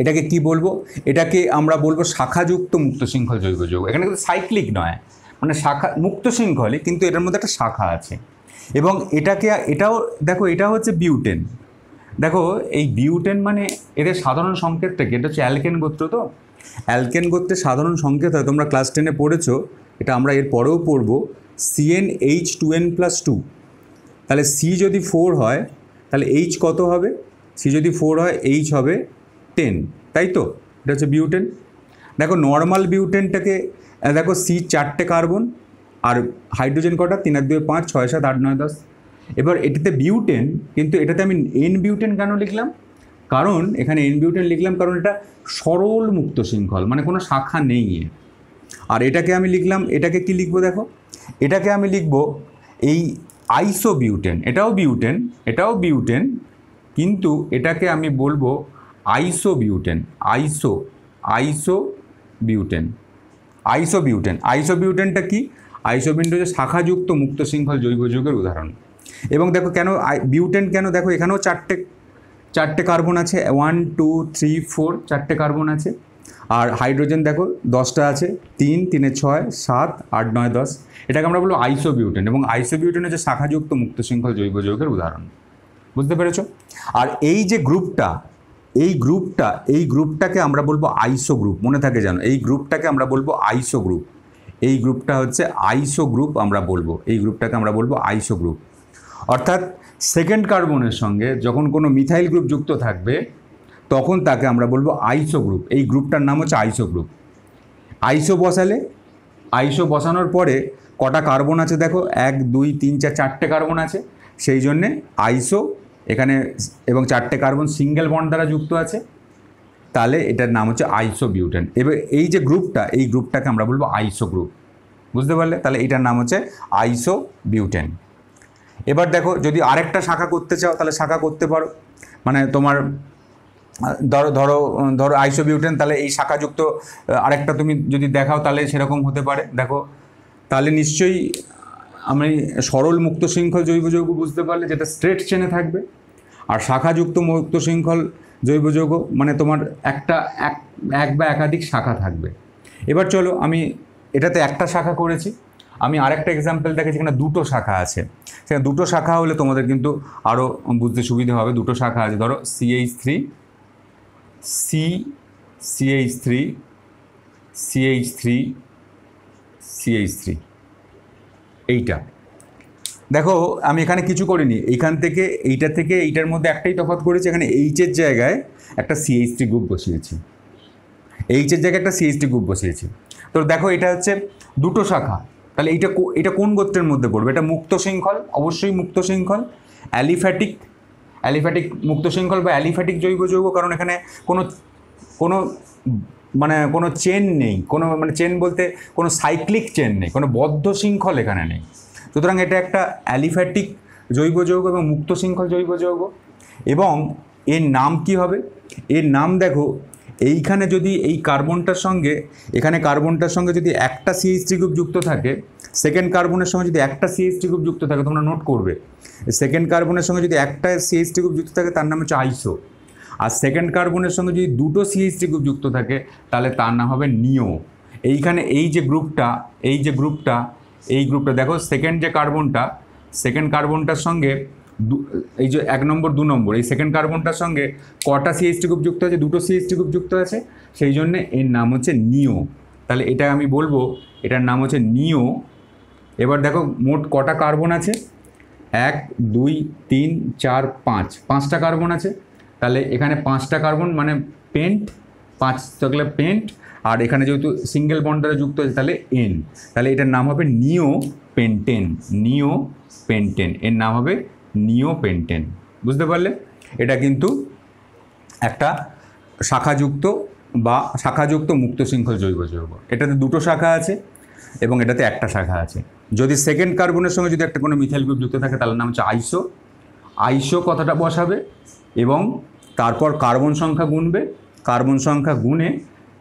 এটাকে কি বলবো, এটাকে আমরা বলবো শাখাযুক্ত মুক্ত শৃঙ্খল জৈব যৌগ। এখানে কিন্তু সাইক্লিক নয়, মানে শাখা মুক্ত শৃঙ্খলই, কিন্তু এটার মধ্যে একটা শাখা আছে। এবং এটাও দেখো, এটা হচ্ছে বিউটেন। দেখো এই বিউটেন মানে এদের সাধারণ সংকেতটা কি, এটা হচ্ছে অ্যালকেন গোত্র। তো অ্যালকেন গোত্রের সাধারণ সংকেত হয়, তোমরা ক্লাস 10-এ পড়েছো, এটা আমরা এর পরেও পড়বো, CnH2n+2। তাহলে C যদি 4 হয় তাহলে H কত হবে? C যদি 4 হয় H হবে 10, তাই তো? এটা হচ্ছে বিউটেন। দেখো নর্মাল বিউটেনটাকে দেখো, C 4টে কার্বন, আর হাইড্রোজেন কটা? 3 আর 2 5, 6 7 8 9 10। এবার এটাতে বিউটেন, কিন্তু এটাতে আমি N বিউটেন কেন লিখলাম? কারণ এখানে N বিউটেন লিখলাম কারণ এটা সরল মুক্ত শৃঙ্খল, মানে কোনো শাখা নেই। আর এটাকে আমি লিখলাম, এটাকে কি লিখবো দেখো, এটাকে আমি লিখবো এই আইসোবিউটেন। এটাও বিউটেন, কিন্তু এটাকে আমি বলবো আইসোবিউটেন। আইসোবিউটেনটা কি? আইসোবিউটেন হচ্ছে শাখাযুক্ত মুক্ত শৃঙ্খল জৈব যৌগের উদাহরণ। এবং দেখো কেন বিউটেন, কেন দেখো এখানেও চারটে কার্বন আছে, 1 2 3 4, 4টে কার্বন আছে। আর হাইড্রোজেন দেখো 10টা আছে, 3 3 6 7 8 9 10। এটাকে আমরা বলবো আইসোবিউটেন। এবং আইসোবিউটেন হচ্ছে শাখাযুক্ত মুক্ত শৃঙ্খল জৈব যৌগের উদাহরণ। বুঝতে পেরেছো? আর এই যে গ্রুপটা, এই গ্রুপটাকে আমরা বলবো আইসো গ্রুপ। মনে থাকে জানো, এই গ্রুপটাকে আমরা বলবো আইসো গ্রুপ। এই গ্রুপটা হচ্ছে আইসো গ্রুপ, আমরা বলবো এই গ্রুপটাকে আমরা বলবো আইসো গ্রুপ। অর্থাৎ সেকেন্ড কার্বনের সঙ্গে যখন কোনো মিথাইল গ্রুপ যুক্ত থাকবে তখন তাকে আমরা বলবো আইসো গ্রুপ। এই গ্রুপটার নাম হচ্ছে আইসো গ্রুপ। আইসো বসানোর পরে কটা কার্বন আছে দেখো, 1 2 3 4, 4টে কার্বন আছে, সেই জন্যে আইসো এখানে, এবং 4টে কার্বন সিঙ্গেল বন্ড দ্বারা যুক্ত আছে, তাহলে এটার নাম হচ্ছে আইসোবিউটেন। এবার এই যে গ্রুপটা, এই গ্রুপটাকে আমরা বলবো আইসো গ্রুপ। বুঝতে পারলে? তাহলে এটার নাম হচ্ছে আইসোবিউটেন। এবার দেখো, যদি আরেকটা শাখা করতে চাও তাহলে শাখা করতে পারো। মানে তোমার ধরো আইসোবিউটেন, তাহলে এই শাখাযুক্ত আরেকটা তুমি যদি দেখাও তাহলে সেরকম হতে পারে। দেখো তাহলে নিশ্চয়ই আমি সরল মুক্ত শৃঙ্খল জৈব যৌগ বুঝতে পারলে, যেটা স্ট্রেট চেনে থাকবে। আর শাখাযুক্ত মুক্ত শৃঙ্খল জৈব যৌগ মানে তোমার এক বা একাধিক শাখা থাকবে। এবার চলো, আমি এটাতে একটা শাখা করেছি, আমি আরেকটা এক্সাম্পল দেখেছি যেখানে দুটো শাখা আছে। সেখানে দুটো শাখা হলে তোমাদের কিন্তু আরও বুঝতে সুবিধা হবে। দুটো শাখা আছে, ধরো CH3 CH3 এইটা দেখো, আমি এখানে কিছু করিনি। এইখান থেকে এইটার মধ্যে একটাই তফাৎ করেছি, এখানে এইচের জায়গায় একটা CH3 গ্রুপ বসিয়েছি। তো দেখো এটা হচ্ছে দুটো শাখা। তাহলে এটা কোন গোত্রের মধ্যে পড়বে? এটা মুক্ত শৃঙ্খল, অবশ্যই মুক্ত শৃঙ্খল, অ্যালিফ্যাটিক মুক্ত শৃঙ্খল বা অ্যালিফ্যাটিক জৈব যৌগ। কারণ এখানে কোনো চেন নেই, চেন বলতে কোনো সাইক্লিক চেন নেই, কোনো বদ্ধ শৃঙ্খল এখানে নেই। সুতরাং এটা একটা অ্যালিফ্যাটিক জৈব যৌগ এবং মুক্ত শৃঙ্খল জৈব যৌগ। এবং এর নাম কি হবে? এর নাম দেখো, এইখানে যদি এই কার্বনটার সঙ্গে যদি একটা CH3 গ্রুপ যুক্ত থাকে, সেকেন্ড কার্বনের সঙ্গে যদি একটা CH3 গ্রুপ যুক্ত থাকে, তোমরা নোট করবে, সেকেন্ড কার্বনের সঙ্গে যদি একটা CH3 গ্রুপ যুক্ত থাকে তার নাম হচ্ছে আইসো। আর সেকেন্ড কার্বনের সঙ্গে যদি দুটো CH3 গ্রুপ যুক্ত থাকে তাহলে তার নাম হবে নিও। এইখানে এই গ্রুপটা দেখো, সেকেন্ড কার্বনটার সঙ্গে এই যে 1 নম্বর 2 নম্বর, এই সেকেন্ড কার্বনটার সঙ্গে কটা CH3 গ্রুপ যুক্ত আছে? দুটো CH3 গ্রুপ যুক্ত আছে, সেই জন্যে এর নাম হচ্ছে নিও। তাহলে এটা আমি বলবো এটার নাম হচ্ছে নিও। এবার দেখো মোট কটা কার্বন আছে? 1 2 3 4 5, 5টা কার্বন আছে। তাহলে এখানে 5টা কার্বন মানে পেন্ট, 5 থাকলে পেন্ট, আর এখানে যেহেতু সিঙ্গেল বন্ড দ্বারা যুক্ত আছে তাহলে N, তাহলে এটার নাম হবে নিওপেন্টেন। এর নাম হবে নিওপেন্টেন। বুঝতে পারলে? এটা কিন্তু একটা শাখাযুক্ত মুক্ত শৃঙ্খল জৈব যৌগ। এটাতে দুটো শাখা আছে এবং এটাতে একটা শাখা আছে। যদি সেকেন্ড কার্বনের সঙ্গে যদি একটা কোনো মিথাইল গ্রুপ যুক্ত থাকে তাহলে নাম হচ্ছে আইসো কথাটা বসাবে এবং তারপর কার্বন সংখ্যা গুনবে, কার্বন সংখ্যা গুনে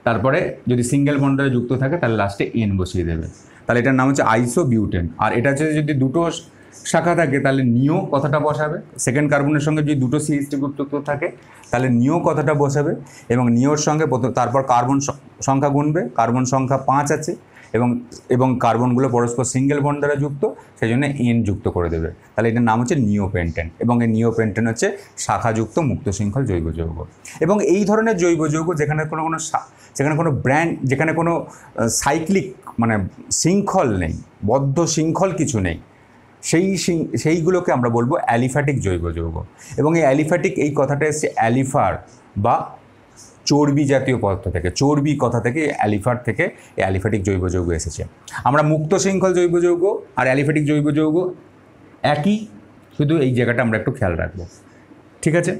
তারপরে যদি সিঙ্গেল বন্ড দ্বারা যুক্ত থাকে তাহলে লাস্টে এন বসিয়ে দেবে। তাহলে এটার নাম হচ্ছে আইসোবিউটেন। আর এটা হচ্ছে যদি দুটো শাখা থাকে তাহলে নিও কথাটা বসাবে, সেকেন্ড কার্বনের সঙ্গে যদি দুটো সিএইচটি গ্রুপ যুক্ত থাকে তাহলে নিও কথাটা বসাবে, এবং নিওর সঙ্গে তারপর কার্বন সংখ্যা গুনবে, কার্বন সংখ্যা 5 আছে এবং কার্বনগুলো পরস্পর সিঙ্গেল বন্ড দ্বারা যুক্ত, সেই জন্য এন যুক্ত করে দেবে। তাহলে এটার নাম হচ্ছে নিওপেন্টেন, এবং এই নিওপেন্টেন হচ্ছে শাখাযুক্ত মুক্ত শৃঙ্খল জৈব যৌগ। এবং এই ধরনের জৈব যৌগ যেখানে কোনো ব্র্যান্ড, যেখানে কোনো সাইক্লিক মানে শৃঙ্খল নেই, বদ্ধ শৃঙ্খল কিছু নেই, সেইগুলোকে আমরা বলবো অ্যালিফ্যাটিক জৈব যৌগ। এবং এই অ্যালিফ্যাটিক এই কথাটা এসছে অ্যালিফার বা চর্বি জাতীয় পদার্থ থেকে, চর্বি কথা থেকে অ্যালিফার থেকে এই অ্যালিফ্যাটিক জৈব যৌগ এসেছে। আমরা মুক্ত শৃঙ্খল জৈব যৌগ আর অ্যালিফ্যাটিক জৈব যৌগ একই, শুধু এই জায়গাটা আমরা একটু খেয়াল রাখবো, ঠিক আছে।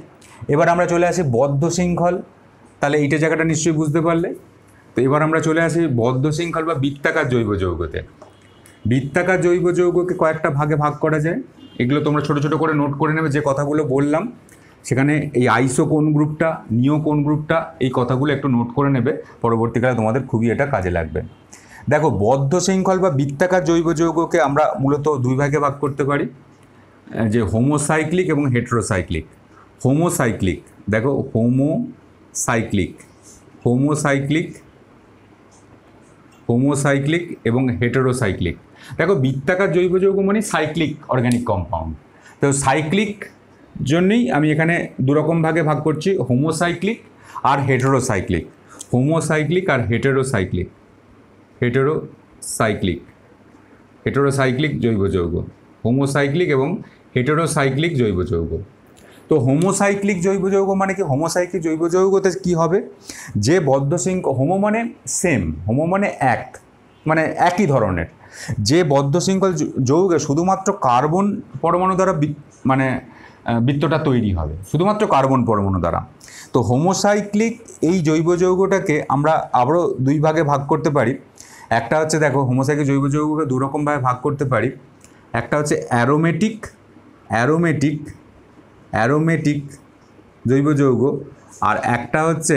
এবার আমরা চলে আসি বদ্ধ শৃঙ্খল, তাহলে এইটা জায়গাটা নিশ্চয়ই বুঝতে পারলে। তো এবার আমরা চলে আসি বদ্ধ শৃঙ্খল বা বৃত্তাকার জৈব যৌগতে। বৃত্তাকার জৈব যৌগকে কয়েকটা ভাগে ভাগ করা যায়, এগুলো তোমরা ছোটো ছোটো করে নোট করে নেবে। যে কথাগুলো বললাম সেখানে এই আইসো কোন গ্রুপটা, নিও কোন গ্রুপটা, এই কথাগুলো একটু নোট করে নেবে, পরবর্তীকালে তোমাদের খুবই এটা কাজে লাগবে। দেখো, বদ্ধ শৃঙ্খল বা বৃত্তাকার জৈব যৌগকে আমরা মূলত দুই ভাগে ভাগ করতে পারি, যে হোমোসাইক্লিক এবং হেটেরোসাইক্লিক। হোমোসাইক্লিক, দেখো হোমোসাইক্লিক এবং হেটেরোসাইক্লিক। দেখো, বৃত্তাকার জৈব যৌগ মানে সাইক্লিক অর্গানিক কম্পাউন্ড। তো সাইক্লিক জন্যই আমি এখানে দুরকম ভাগে ভাগ করছি, হোমোসাইক্লিক আর হেটেরোসাইক্লিক। হোমোসাইক্লিক আর হেটেরোসাইক্লিক জৈব যৌগ, হোমোসাইক্লিক এবং হেটেরোসাইক্লিক জৈব যৌগ। তো হোমোসাইক্লিক জৈব যৌগ মানে কি? হোমোসাইক্লিক জৈব যৌগতে কী হবে, যে বদ্ধ শৃঙ্খল, হোমো মানে সেম, হোমো মানে এক, মানে একই ধরনের, যে বদ্ধ শৃঙ্খল যৌগে শুধুমাত্র কার্বন পরমাণু দ্বারা মানে বৃত্তটা তৈরি হবে, শুধুমাত্র কার্বন পরমাণু দ্বারা। তো হোমোসাইক্লিক এই জৈব যৌগটাকে আমরা আবারও দুই ভাগে ভাগ করতে পারি। একটা হচ্ছে, দেখো, হোমোসাইক্লিক জৈব যৌগকে দুরকমভাবে ভাগ করতে পারি। একটা হচ্ছে অ্যারোমেটিক জৈব যৌগ, আর একটা হচ্ছে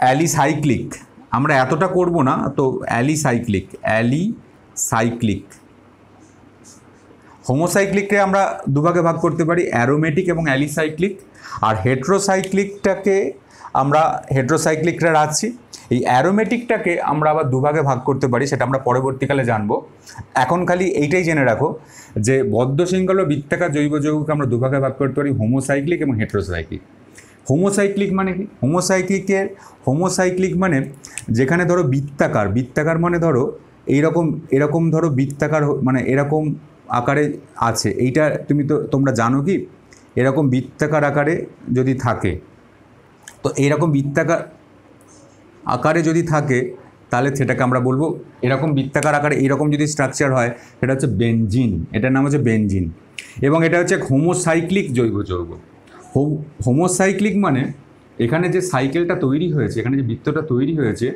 অ্যালিসাইক্লিক। আমরা এতটা করব না, তো অ্যালিসাইক্লিক। হোমোসাইক্লিককে আমরা দুভাগে ভাগ করতে পারি, অ্যারোমেটিক এবং অ্যালিসাইক্লিক। আর হেটেরোসাইক্লিকরা রাখছি। এই অ্যারোমেটিকটাকে আমরা আবার দুভাগে ভাগ করতে পারি, সেটা আমরা পরবর্তীকালে জানবো। এখন খালি এইটাই জেনে রাখো যে বদ্ধ শৃঙ্খল ও বৃত্তাকার জৈব যৌগকে আমরা দুভাগে ভাগ করতে পারি, হোমোসাইক্লিক এবং হেটেরোসাইক্লিক। হোমোসাইক্লিক মানে কি? হোমোসাইক্লিক মানে যেখানে ধরো বৃত্তাকার মানে ধরো এরকম ধরো বৃত্তাকার, মানে এরকম আকারে আছে, এইটা তোমরা জানো কি? এরকম বৃত্তাকার আকারে যদি থাকে, তো এইরকম বৃত্তাকার আকারে যদি থাকে তাহলে সেটাকে আমরা বলবো, এরকম বৃত্তাকার আকারে এইরকম যদি স্ট্রাকচার হয় সেটা হচ্ছে বেনজিন, এটার নাম হচ্ছে বেনজিন। এবং এটা হচ্ছে হোমোসাইক্লিক জৈব যৌগ। হোমোসাইক্লিক মানে এখানে যে সাইকেলটা তৈরি হয়েছে, এখানে যে বৃত্তটা তৈরি হয়েছে,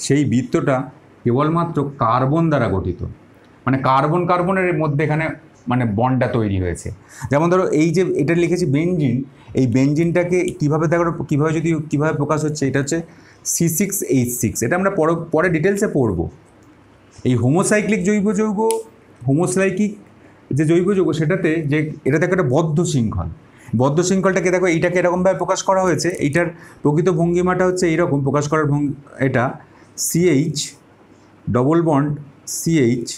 সেই বৃত্তটা কেবলমাত্র কার্বন দ্বারা গঠিত, মানে কার্বনের মধ্যে এখানে মানে বন্ডটা তৈরি হয়েছে। যেমন ধরো এই যে এটা লিখেছি বেনজিন, এই বেনজিনটাকে কীভাবে প্রকাশ হচ্ছে, এটা হচ্ছে C6H6। এটা আমরা পরে ডিটেলসে পড়ব। এই হোমোসাইক্লিক যে জৈব যৌগ সেটাতে এটাতে একটা বদ্ধ শৃঙ্খলটাকে দেখো, এইটাকে এরকমভাবে প্রকাশ করা হয়েছে। এইটার প্রকৃত ভঙ্গিমাটা হচ্ছে এইরকম প্রকাশ করার এটা CH double bond CH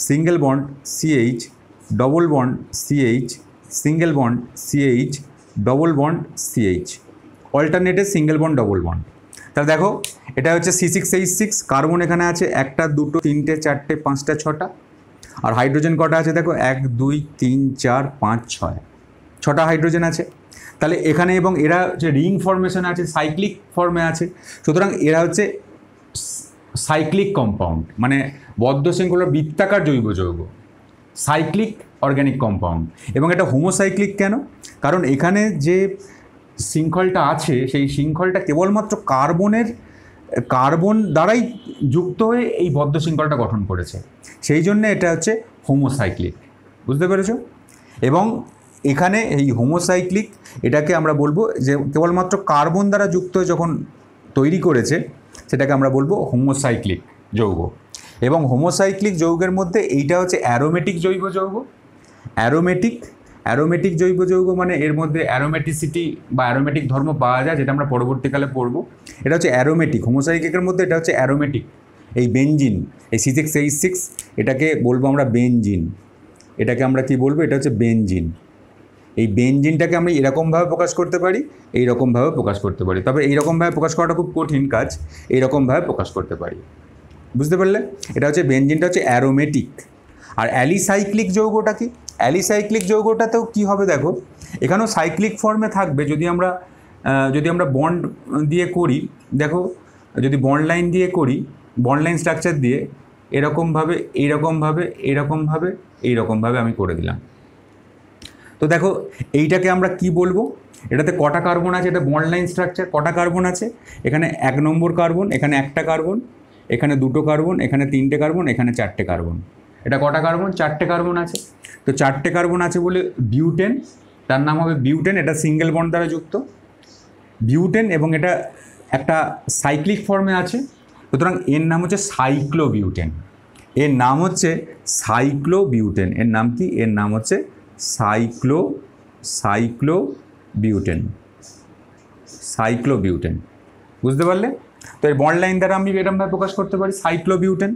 single bond CH double bond CH single bond CH double bond CH, অল্টারনেটে সিঙ্গেল বন্ড ডবল বন্ড। তাহলে দেখো, এটা হচ্ছে C6H6, কার্বন এখানে আছে 1 2 3 4 5 6টা, আর হাইড্রোজেন কটা আছে দেখো, 1 2 3 4 5 6, 6টা হাইড্রোজেন আছে। তাহলে এখানে, এবং এরা হচ্ছে রিং ফর্মেশন আছে, সাইক্লিক ফর্মে আছে, সুতরাং এরা হচ্ছে সাইক্লিক কম্পাউন্ড, মানে বদ্ধ শৃঙ্খল বৃত্তাকার জৈব যৌগ, সাইক্লিক অর্গ্যানিক কম্পাউন্ড। এবং এটা হোমোসাইক্লিক কেন? কারণ এখানে যে শৃঙ্খলটা আছে সেই শৃঙ্খলটা কেবলমাত্র কার্বন দ্বারাই যুক্ত হয়ে এই বদ্ধ শৃঙ্খলটা গঠন করেছে, সেই জন্য এটা হচ্ছে হোমোসাইক্লিক। বুঝতে পেরেছো? এবং এখানে এই হোমোসাইক্লিক এটাকে আমরা বলবো যে কেবলমাত্র কার্বন দ্বারা যুক্ত হয়ে যখন তৈরি করেছে সেটাকে আমরা বলবো হোমোসাইক্লিক যৌগ। এবং হোমোসাইক্লিক যৌগের মধ্যে এইটা হচ্ছে অ্যারোমেটিক জৈব যৌগ। অ্যারোমেটিক জৈব যৌগ মানে এর মধ্যে অ্যারোমেটিসিটি বা অ্যারোমেটিক ধর্ম পাওয়া যায়, যেটা আমরা পরবর্তীকালে পড়ব। এটা হচ্ছে অ্যারোমেটিক, হোমোসাইক্লিকের মধ্যে এটা হচ্ছে অ্যারোমেটিক। এই বেনজিন, এই C6H6, এটাকে বলবো আমরা বেনজিন। এটাকে আমরা কি বলবো? এটা হচ্ছে বেনজিন। এই বেনজিনটাকে আমি এরকমভাবে প্রকাশ করতে পারি, এইরকমভাবে প্রকাশ করতে পারি। তবে এইরকমভাবে প্রকাশ করাটা খুব কঠিন কাজ, এইরকমভাবে প্রকাশ করতে পারি। বুঝতে পারলে? এটা হচ্ছে বেনজিনটা হচ্ছে অ্যারোমেটিক। আর অ্যালিসাইক্লিক যৌগটা কি? অ্যালিসাইক্লিক যৌগটাতেও কি হবে দেখো, এখানেও সাইক্লিক ফর্মে থাকবে। যদি আমরা বন্ড দিয়ে করি, দেখো যদি বন্ড লাইন দিয়ে করি, বন্ড লাইন স্ট্রাকচার দিয়ে এরকমভাবে এইরকমভাবে আমি করে দিলাম। তো দেখো এইটাকে আমরা কি বলবো? এটাতে কটা কার্বন আছে? এটা বন্ড লাইন স্ট্রাকচার। কটা কার্বন আছে? এখানে 1 নম্বর কার্বন, এখানে একটা কার্বন, এখানে 2টো কার্বন, এখানে 3টে কার্বন, এখানে 4টে কার্বন। এটা কটা কার্বন? 4টে কার্বন আছে। তো 4টে কার্বন আছে বলে বিউটেন, তার নাম হবে বিউটেন। এটা সিঙ্গেল বন্ড দ্বারা যুক্ত বিউটেন, এবং এটা একটা সাইক্লিক ফর্মে আছে। সুতরাং এর নাম হচ্ছে সাইক্লোবিউটেন। এর নাম হচ্ছে সাইক্লোবিউটেন। এর নাম কি? এর নাম হচ্ছে সাইক্লোবিউটেন। বুঝতে পারলে? তো এই বন্ড লাইন দ্বারা আমি এরকমভাবে প্রকাশ করতে পারি সাইক্লোবিউটেন।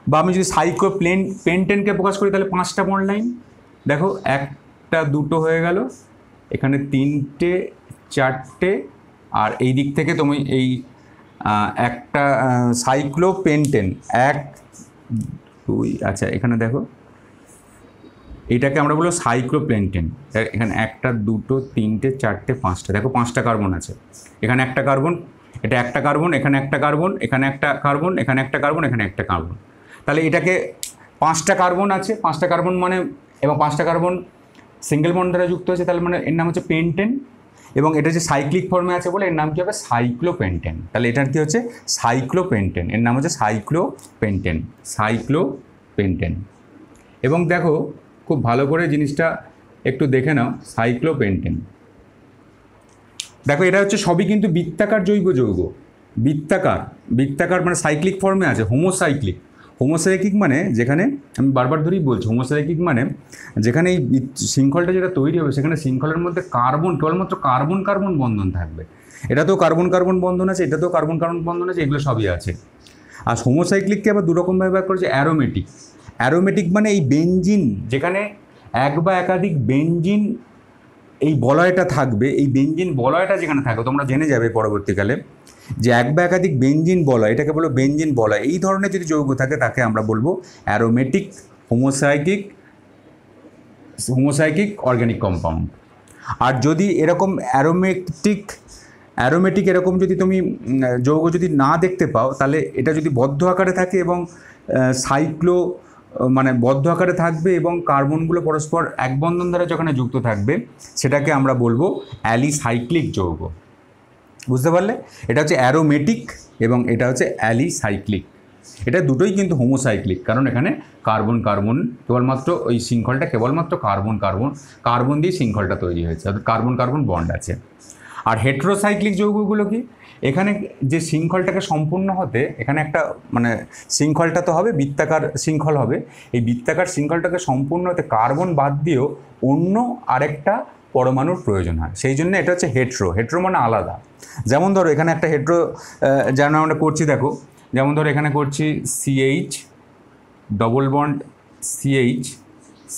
বা আমি যদি পেন্টেনকে প্রকাশ করি তাহলে 5টা বন্ড লাইন। দেখো 1টা 2টো হয়ে গেল, এখানে 3টে 4টে, আর এই দিক থেকে তুমি এই একটা সাইক্লোপেন্টেন 1 2, আচ্ছা এখানে দেখো এইটাকে আমরা বলবো সাইক্লোপেন্টেন। এখানে 1টা 2টো 3টে 4টে 5টা, দেখো 5টা কার্বন আছে। এখানে একটা কার্বন, এটা একটা কার্বন, এখানে একটা কার্বন, এখানে একটা কার্বন, এখানে একটা কার্বন, এখানে একটা কার্বন। তাহলে এটাকে 5টা কার্বন আছে, 5টা কার্বন মানে, এবং 5টা কার্বন সিঙ্গেল বন্ড দ্বারা যুক্ত হয়েছে, তাহলে মানে এর নাম হচ্ছে পেন্টেন। এবং এটা যে সাইক্লিক ফর্মে আছে বলে এর নাম কী হবে? সাইক্লোপেন্টেন। তাহলে এটার কী হচ্ছে? সাইক্লোপেন্টেন। এর নাম হচ্ছে সাইক্লোপেন্টেন। এবং দেখো খুব ভালো করে জিনিসটা একটু দেখে নাও। সাইক্লোপেন্টেন দেখো, এটা হচ্ছে সবই কিন্তু বৃত্তাকার জৈব যৌগ। বৃত্তাকার মানে সাইক্লিক ফর্মে আছে। হোমোসাইক্লিক মানে যেখানে, আমি বারবার ধরেই বলছি, হোমোসাইক্লিক মানে যেখানে এই শৃঙ্খলটা যেটা তৈরি হবে সেখানে শৃঙ্খলের মধ্যে কার্বন, কেবলমাত্র কার্বন কার্বন বন্ধন থাকবে। এটাতেও কার্বন কার্বন বন্ধন আছে, এটাতেও কার্বন কার্বন বন্ধন আছে, এগুলো সবই আছে। আর হোমোসাইক্লিককে আবার দুরকমভাবে ভাগ করেছে। অ্যারোমেটিক মানে এই বেনজিন, যেখানে এক বা একাধিক বেনজিন এই বলয়টা থাকবে। এই বেনজিন বলয়টা যেখানে থাকবে, তোমরা জেনে যাবে পরবর্তীকালে যে এক বা একাধিক বেনজিন বলয়, এটাকে বলবো বেনজিন বলয়। এই ধরনের যদি যৌগ থাকে তাকে আমরা বলবো অ্যারোমেটিক হোমোসাইক্লিক অর্গ্যানিক কম্পাউন্ড। আর যদি এরকম অ্যারোমেটিক এরকম যদি তুমি যৌগ যদি না দেখতে পাও, তাহলে এটা যদি বদ্ধ আকারে থাকে এবং মানে বদ্ধ আকারে থাকবে এবং কার্বনগুলো পরস্পর এক বন্ধন দ্বারা যেখানে যুক্ত থাকবে, সেটাকে আমরা বলবো অ্যালিসাইক্লিক যৌগ। বুঝতে পারলে? এটা হচ্ছে অ্যারোমেটিক এবং এটা হচ্ছে অ্যালিসাইক্লিক। এটা দুটোই কিন্তু হোমোসাইক্লিক, কারণ এখানে কার্বন কার্বন কেবলমাত্র ওই শৃঙ্খলটা কেবলমাত্র কার্বন দিয়ে শৃঙ্খলটা তৈরি হয়েছে, অর্থাৎ কার্বন কার্বন বন্ড আছে। আর হেটেরোসাইক্লিক যৌগগুলো কি? এখানে যে শৃঙ্খলটাকে সম্পূর্ণ হতে, এখানে একটা মানে শৃঙ্খলটা তো হবে, বৃত্তাকার শৃঙ্খল হবে। এই বৃত্তাকার শৃঙ্খলটাকে সম্পূর্ণ হতে কার্বন বাদ দিয়েও অন্য আরেকটা পরমাণুর প্রয়োজন হয়। সেই জন্য এটা হচ্ছে হেট্রো মানে আলাদা। যেমন ধরো এখানে একটা হেট্রো যেন আমরা করছি, দেখো যেমন ধরো এখানে করছি CH double bond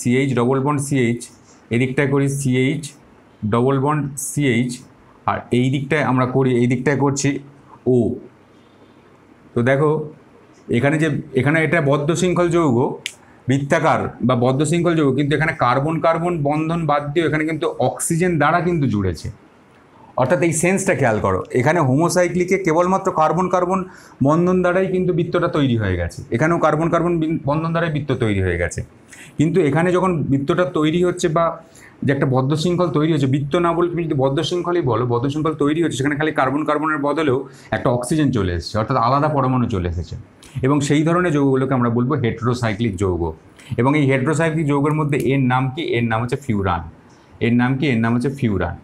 CH double bond CH, এদিকটায় করি CH ডবল বন্ড CH, আর এই দিকটায় আমরা করি, এই দিকটায় করছি O। তো দেখো এখানে এটা বদ্ধ শৃঙ্খল যৌগ, বৃত্তাকার বা বদ্ধ শৃঙ্খল যৌগ, কিন্তু এখানে কার্বন কার্বন বন্ধন বাদ দিয়ে এখানে কিন্তু অক্সিজেন দ্বারা কিন্তু জুড়েছে। অর্থাৎ এই সেন্সটা খেয়াল করো, এখানে হোমোসাইক্লিকে কেবলমাত্র কার্বন কার্বন বন্ধন দ্বারাই কিন্তু বৃত্তটা তৈরি হয়ে গেছে। এখানেও কার্বন কার্বন বন্ধন দ্বারাই বৃত্ত তৈরি হয়ে গেছে। কিন্তু এখানে যখন বৃত্তটা তৈরি হচ্ছে বা যে একটা বদ্ধ শৃঙ্খল তৈরি হচ্ছে, বৃত্ত না বলে তুমি যদি বদ্ধ শৃঙ্খলই বলো, বদ্ধ শৃঙ্খল তৈরি হচ্ছে, সেখানে খালি কার্বন কার্বনের বদলেও একটা অক্সিজেন চলে এসেছে, অর্থাৎ আলাদা পরমাণু চলে এসেছে। এবং সেই ধরনের যৌগগুলোকে আমরা বলবো হেটেরোসাইক্লিক যৌগ। এবং এই হেটেরোসাইক্লিক যৌগের মধ্যে এর নাম কি? এর নাম হচ্ছে ফিউরান। এর নাম কি? এর নাম হচ্ছে ফিউরান।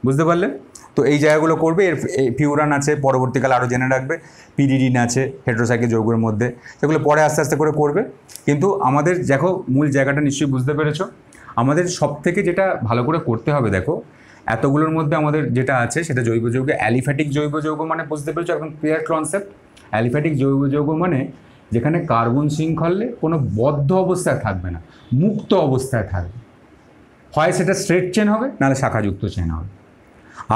বুঝতে পারলে? তো এই জায়গাগুলো করবে। এর ফিউরান আছে, পরবর্তীকালে আরও জেনে রাখবে। পিরিডিন আছে হেটেরোসাইকেল যৌগের মধ্যে, সেগুলো পরে আস্তে আস্তে করে করবে। কিন্তু আমাদের দেখো মূল জায়গাটা নিশ্চয়ই বুঝতে পেরেছো। আমাদের সব থেকে যেটা ভালো করে করতে হবে, দেখো এতগুলোর মধ্যে আমাদের যেটা আছে সেটা জৈব যৌগ। অ্যালিফ্যাটিক জৈব যৌগ মানে বুঝতে পেরেছো এখন ক্লিয়ার কনসেপ্ট। অ্যালিফ্যাটিক জৈব যৌগ মানে যেখানে কার্বন শৃঙ্খলে কোনো বদ্ধ অবস্থায় থাকবে না, মুক্ত অবস্থায় থাকবে। হয় সেটা স্ট্রেট চেন হবে, নাহলে শাখাযুক্ত চেন হবে।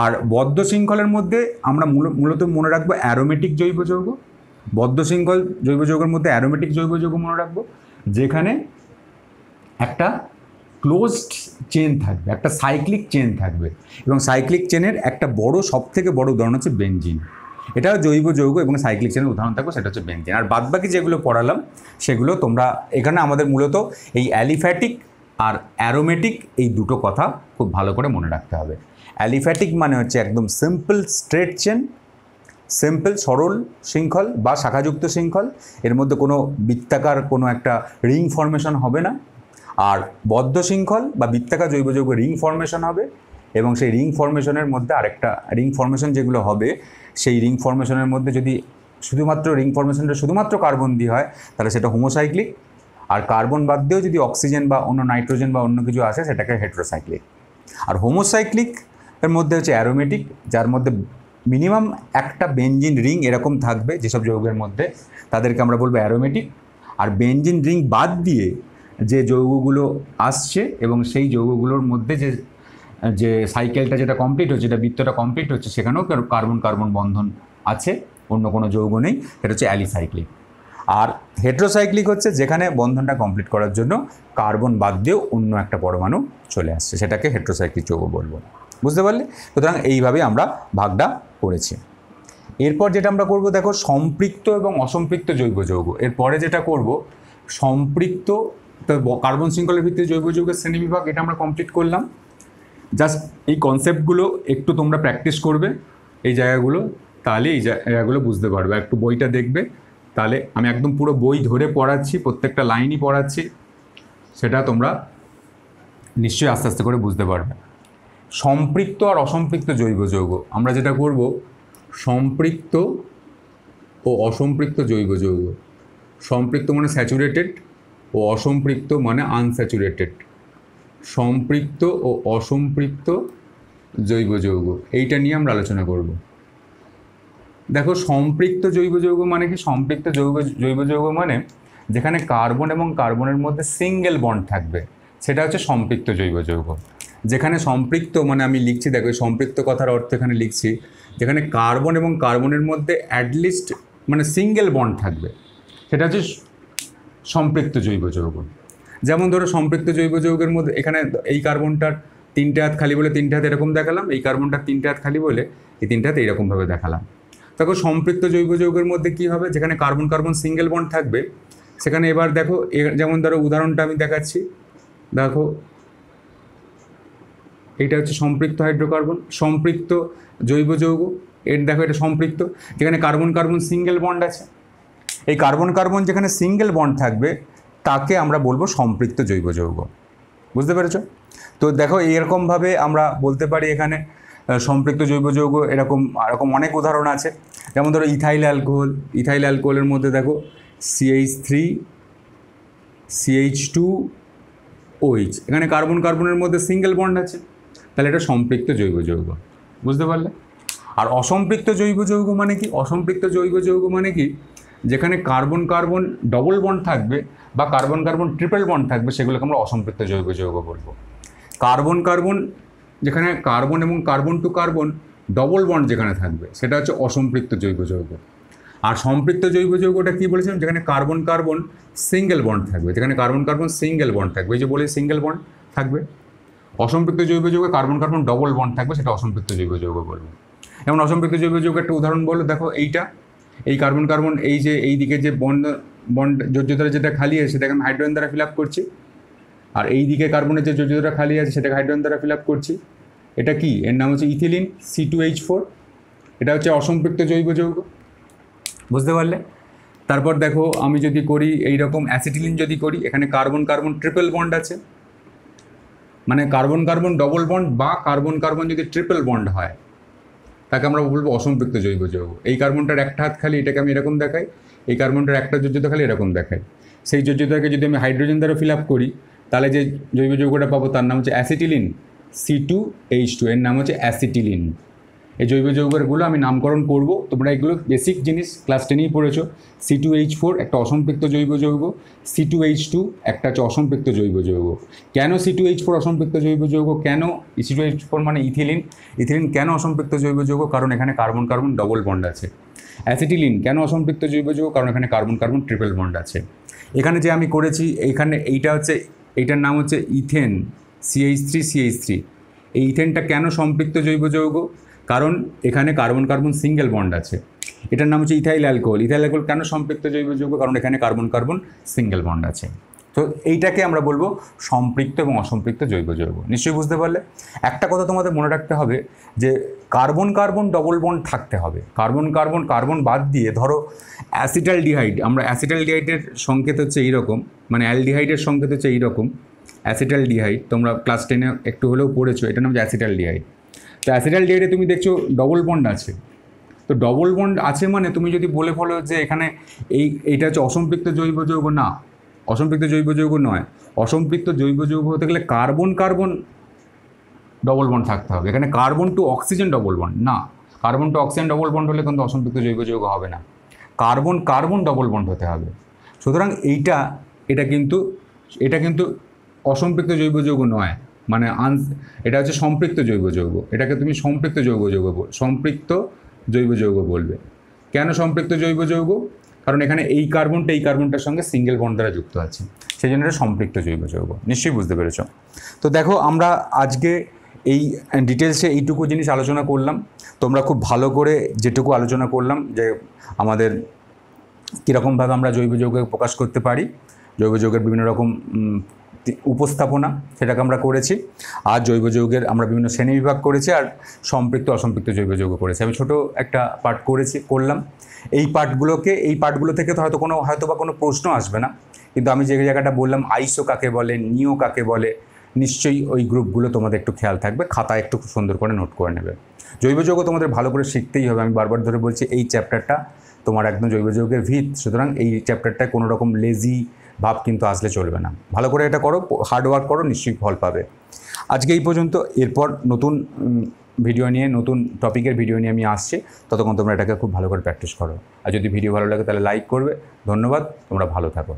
আর বদ্ধ শৃঙ্খলের মধ্যে আমরা মূলত মনে রাখবো অ্যারোমেটিক জৈব যৌগ। বদ্ধ শৃঙ্খল জৈব যৌগের মধ্যে অ্যারোমেটিক জৈব যৌগ মনে রাখবো, যেখানে একটা ক্লোজড চেন থাকবে, একটা সাইক্লিক চেন থাকবে। এবং সাইক্লিক চেনের একটা বড়, সব থেকে বড় উদাহরণ হচ্ছে বেনজিন। এটাও জৈব যৌগ এবং সাইক্লিক চেনের উদাহরণ থাকবে, সেটা হচ্ছে বেনজিন। আর বাদবাকি যেগুলো পড়ালাম সেগুলো তোমরা এখানে আমাদের মূলত এই অ্যালিফ্যাটিক আর অ্যারোমেটিক এই দুটো কথা খুব ভালো করে মনে রাখতে হবে। অ্যালিফ্যাটিক মানে হচ্ছে একদম সিম্পল স্ট্রেট চেন, সিম্পল সরল শৃঙ্খল বা শাখাযুক্ত শৃঙ্খল, এর মধ্যে কোনো বৃত্তাকার কোনো একটা রিং ফর্মেশন হবে না। আর বদ্ধ শৃঙ্খল বা বৃত্তাকার জৈব যৌগ রিং ফর্মেশন হবে, এবং সেই রিং ফর্মেশনের মধ্যে আরেকটা রিং ফর্মেশন যেগুলো হবে, সেই রিং ফর্মেশনের মধ্যে যদি শুধুমাত্র রিং ফর্মেশনটা শুধুমাত্র কার্বন দিয়ে হয় তাহলে সেটা হোমোসাইক্লিক। আর কার্বন বাদ দিয়েও যদি অক্সিজেন বা অন্য নাইট্রোজেন বা অন্য কিছু আসে সেটাকে হেটেরোসাইক্লিক। আর হোমোসাইক্লিক এর মধ্যে হচ্ছে অ্যারোমেটিক, যার মধ্যে মিনিমাম একটা বেনজিন রিং এরকম থাকবে যেসব যৌগের মধ্যে, তাদেরকে আমরা বলবো অ্যারোমেটিক। আর বেনজিন রিং বাদ দিয়ে যে যৌগগুলো আসছে এবং সেই যৌগগুলোর মধ্যে যে সাইকেলটা যেটা কমপ্লিট হচ্ছে, যেটা বৃত্তটা কমপ্লিট হচ্ছে, সেখানেও কার্বন কার্বন বন্ধন আছে, অন্য কোনো যৌগ নেই, সেটা হচ্ছে অ্যালিসাইক্লিক। আর হেটেরোসাইক্লিক হচ্ছে যেখানে বন্ধনটা কমপ্লিট করার জন্য কার্বন বাদ দিয়েও অন্য একটা পরমাণু চলে আসছে, সেটাকে হেটেরোসাইক্লিক যৌগ বলবো। বুঝতে পারলে? সুতরাং এইভাবেই আমরা ভাগটা করেছি। এরপর যেটা আমরা করব, দেখো সম্পৃক্ত এবং অসম্পৃক্ত জৈব যৌগ। এরপরে যেটা করব সম্পৃক্ত, তো কার্বন শৃঙ্খলের ভিত্তিতে জৈব যৌগের শ্রেণীবিভাগ, এটা আমরা কমপ্লিট করলাম। জাস্ট এই কনসেপ্টগুলো একটু তোমরা প্র্যাকটিস করবে এই জায়গাগুলো, তাহলে এই জায়গাগুলো বুঝতে পারবে। একটু বইটা দেখবে, তাহলে আমি একদম পুরো বই ধরে পড়াচ্ছি, প্রত্যেকটা লাইনই পড়াচ্ছি, সেটা তোমরা নিশ্চয়ই আস্তে আস্তে করে বুঝতে পারবে। সম্পৃক্ত আর অসম্পৃক্ত জৈব যৌগ, আমরা যেটা করব সম্পৃক্ত ও অসম্পৃক্ত জৈব যৌগ। সম্পৃক্ত মানে স্যাচুরেটেড ও অসম্পৃক্ত মানে আনস্যাচুরেটেড। সম্পৃক্ত ও অসম্পৃক্ত জৈব যৌগ, এইটা নিয়ে আমরা আলোচনা করব। দেখো সম্পৃক্ত জৈব যৌগ মানে কি? সম্পৃক্ত জৈব যৌগ মানে যেখানে কার্বন এবং কার্বনের মধ্যে সিঙ্গেল বন্ড থাকবে, সেটা হচ্ছে সম্পৃক্ত জৈব যৌগ। যেখানে সম্পৃক্ত মানে আমি লিখছি, দেখো সম্পৃক্ত কথার অর্থ এখানে লিখছি, যেখানে কার্বন এবং কার্বনের মধ্যে অ্যাটলিস্ট মানে সিঙ্গেল বন্ড থাকবে, সেটা হচ্ছে সম্পৃক্ত জৈব যৌগ। যেমন ধরো সম্পৃক্ত জৈব যৌগের মধ্যে এখানে এই কার্বনটার 3টে হাত খালি বলে 3টে হাত এরকম দেখালাম, এই কার্বনটার 3টে হাত খালি বলে এই 3টে হাত এইরকমভাবে দেখালাম। দেখো সম্পৃক্ত জৈব যৌগের মধ্যে কী হবে, যেখানে কার্বন কার্বন সিঙ্গেল বন্ড থাকবে সেখানে এবার দেখো যেমন ধরো উদাহরণটা আমি দেখাচ্ছি, দেখো এটা হচ্ছে সম্পৃক্ত হাইড্রোকার্বন, সম্পৃক্ত জৈব যৌগ। এর দেখো এটা সম্পৃক্ত, যেখানে কার্বন কার্বন সিঙ্গেল বন্ড আছে। এই কার্বন কার্বন যেখানে সিঙ্গেল বন্ড থাকবে তাকে আমরা বলবো সম্পৃক্ত জৈব যৌগ। বুঝতে পেরেছ? তো দেখো এরকমভাবে আমরা বলতে পারি এখানে সম্পৃক্ত জৈব যৌগ এরকম অনেক উদাহরণ আছে। যেমন ধরো ইথাইল অ্যালকোহল, ইথাইল অ্যালকোহলের মধ্যে দেখো CH3 CH2OH, এখানে কার্বন কার্বনের মধ্যে সিঙ্গেল বন্ড আছে, তাহলে এটা সম্পৃক্ত জৈব যৌগ। বুঝতে পারলে? আর অসম্পৃক্ত জৈব যৌগ মানে কি? অসম্পৃক্ত জৈব যৌগ মানে কি? যেখানে কার্বন কার্বন ডবল বন্ড থাকবে বা কার্বন কার্বন ট্রিপল বন্ড থাকবে, সেগুলোকে আমরা অসম্পৃক্ত জৈব যৌগ বলবো। কার্বন কার্বন যেখানে কার্বন এবং carbon to carbon double bond যেখানে থাকবে সেটা হচ্ছে অসম্পৃক্ত জৈব যৌগ। আর সম্পৃক্ত জৈব যৌগটা কী বলেছিলাম? যেখানে কার্বন কার্বন সিঙ্গেল বন্ড থাকবে, যেখানে কার্বন কার্বন সিঙ্গেল বন্ড থাকবে, এই যে বলে সিঙ্গেল বন্ড থাকবে। অসম্পৃক্ত জৈব যৌগে কার্বন কার্বন ডবল বন্ড থাকবে, সেটা অসম্পৃক্ত জৈব যৌগ বলবো। যেমন অসম্পৃক্ত জৈব যৌগ একটা উদাহরণ বলো, দেখো এইটা, এই কার্বন কার্বন এই যে এই দিকে যে বন্ড যোজ্যতারা যেটা খালি আছে সেটাকে আমি হাইড্রোজেন দ্বারা ফিল আপ করছি, আর এই দিকে কার্বনের যে যোজ্যতারা খালি আছে সেটাকে হাইড্রোজেন দ্বারা ফিল আপ করছি। এটা কি? এর নাম হচ্ছে ইথিলিন C2H4, এটা হচ্ছে অসম্পৃক্ত জৈব যৌগ। বুঝতে পারলে? তারপর দেখো আমি যদি করি এইরকম অ্যাসিটিলিন যদি করি, এখানে কার্বন কার্বন ট্রিপল বন্ড আছে, মানে কার্বন কার্বন ডবল বন্ড বা কার্বন কার্বন যদি ট্রিপল বন্ড হয় তাকে আমরা বলবো অসম্পৃক্ত জৈব যৌগ। এই কার্বনটার একটা হাত খালি, এটাকে আমি এরকম দেখাই, এই কার্বনটার একটা যোজ্যতা খালি এরকম দেখাই। সেই যোজ্যতাকে যদি আমি হাইড্রোজেন দ্বারা ফিল আপ করি, তাহলে যে জৈব যৌগটা পাবো তার নাম হচ্ছে অ্যাসিটিলিন, C2H2, এর নাম হচ্ছে অ্যাসিটিলিন। এই জৈব যৌগগুলো আমি নামকরণ করব, তোমরা এগুলো বেসিক জিনিস ক্লাস 10এই পড়েছো। C2H4 একটা অসম্পৃক্ত জৈব যৌগ, C2H2 একটা হচ্ছে অসম্পৃক্ত জৈব যৌগ। কেন C2H4 অসম্পৃক্ত জৈব যৌগ? কেন C2H4 মানে ইথিলিন? ইথিলিন কেন অসম্পৃক্ত জৈব যৌগ? কারণ এখানে কার্বন কার্বন ডবল বন্ড আছে। অ্যাসিটিলিন কেন অসম্পৃক্ত জৈব যৌগ? কারণ এখানে কার্বন কার্বন ট্রিপল বন্ড আছে। এখানে যে আমি করেছি, এইখানে এইটার নাম হচ্ছে ইথেন, CH3CH3। এই ইথেনটা কেন সম্পৃক্ত জৈব যৌগ? কারণ এখানে কার্বন কার্বন সিঙ্গেল বন্ড আছে। এটার নাম হচ্ছে ইথাইল অ্যালকোহল। ইথাইল অ্যালকোহল কেন সম্পৃক্ত জৈব যৌগ? কারণ এখানে কার্বন কার্বন সিঙ্গেল বন্ড আছে। তো এইটাকে আমরা বলবো সম্পৃক্ত এবং অসম্পৃক্ত জৈব যৌগ। নিশ্চয়ই বুঝতে পারলে। একটা কথা তোমাদের মনে রাখতে হবে যে কার্বন কার্বন ডবল বন্ড থাকতে হবে। কার্বন কার্বন কার্বন বাদ দিয়ে ধরো অ্যাসিটালডিহাইড, আমরা অ্যাসিটালডিহাইডের সংকেত হচ্ছে এইরকম, মানে অ্যালডিহাইডের সংকেত হচ্ছে এইরকম। অ্যাসিটালডিহাইড তোমরা ক্লাস 10-এ একটু হলেও পড়েছো, এটার নাম হচ্ছে অ্যাসিটালডিহাইড। তো অ্যাসিটালডিহাইডে তুমি দেখছো ডবল বন্ড আছে। তো ডবল বন্ড আছে মানে তুমি যদি বলে ফেলো যে এখানে এইটা হচ্ছে অসম্পৃক্ত জৈব যৌগ, না, অসম্পৃক্ত জৈব যৌগ নয়। অসম্পৃক্ত জৈব যৌগ হতে গেলে কার্বন কার্বন ডবল বন্ড থাকতে হবে। এখানে carbon to oxygen double bond না, carbon to oxygen double bond হলে কিন্তু অসম্পৃক্ত জৈব যৌগ হবে না, কার্বন কার্বন ডবল বন্ড হতে হবে। সুতরাং এটা কিন্তু অসম্পৃক্ত জৈব যৌগ নয়, মানে এটা হচ্ছে সম্পৃক্ত জৈব যৌগ। এটাকে তুমি সম্পৃক্ত সম্পৃক্ত জৈব যৌগ বলবে। কেন সম্পৃক্ত জৈব যৌগ? কারণ এখানে এই কার্বনটার সঙ্গে সিঙ্গেল বন্ড দ্বারা যুক্ত আছে, সেই জন্য এটা সম্পৃক্ত জৈব যৌগ। নিশ্চয়ই বুঝতে পেরেছ। তো দেখো, আমরা আজকে এই ডিটেলসে এইটুকু জিনিস আলোচনা করলাম। তোমরা খুব ভালো করে যেটুকু আলোচনা করলাম যে আমাদের কীরকমভাবে আমরা জৈব যৌগকে প্রকাশ করতে পারি, জৈব যৌগের বিভিন্ন রকম উপস্থাপনা, সেটাকে আমরা করেছি। আর জৈব যৌগের আমরা বিভিন্ন শ্রেণীবিভাগ করেছি, আর সম্পৃক্ত অসম্পৃক্ত জৈব যৌগ করেছি। আমি ছোটো একটা পার্ট করলাম। এই পার্টগুলো থেকে তো হয়তো বা কোনো প্রশ্ন আসবে না, কিন্তু আমি যে জায়গাটা বললাম আইসো কাকে বলে, নিও কাকে বলে, নিশ্চয়ই ওই গ্রুপগুলো তোমাদের একটু খেয়াল থাকবে, খাতায় একটু সুন্দর করে নোট করে নেবে। জৈব যৌগ তোমাদের ভালো করে শিখতেই হবে। আমি বারবার ধরে বলছি, এই চ্যাপ্টারটা তোমার একদম জৈব যৌগের ভিত। সুতরাং এই চ্যাপ্টারটায় কোনো রকম লেজি ভাব কিন্তু আসলে চলবে না। ভালো করে এটা করো, হার্ডওয়ার্ক করো, নিশ্চয়ই ফল পাবে। আজকে এই পর্যন্ত। এরপর নতুন ভিডিও নিয়ে, নতুন টপিকের ভিডিও নিয়ে আমি আসছি। ততক্ষণ তোমরা এটাকে খুব ভালো করে প্র্যাকটিস করো। আর যদি ভিডিও ভালো লাগে তাহলে লাইক করবে। ধন্যবাদ, তোমরা ভালো থাকো।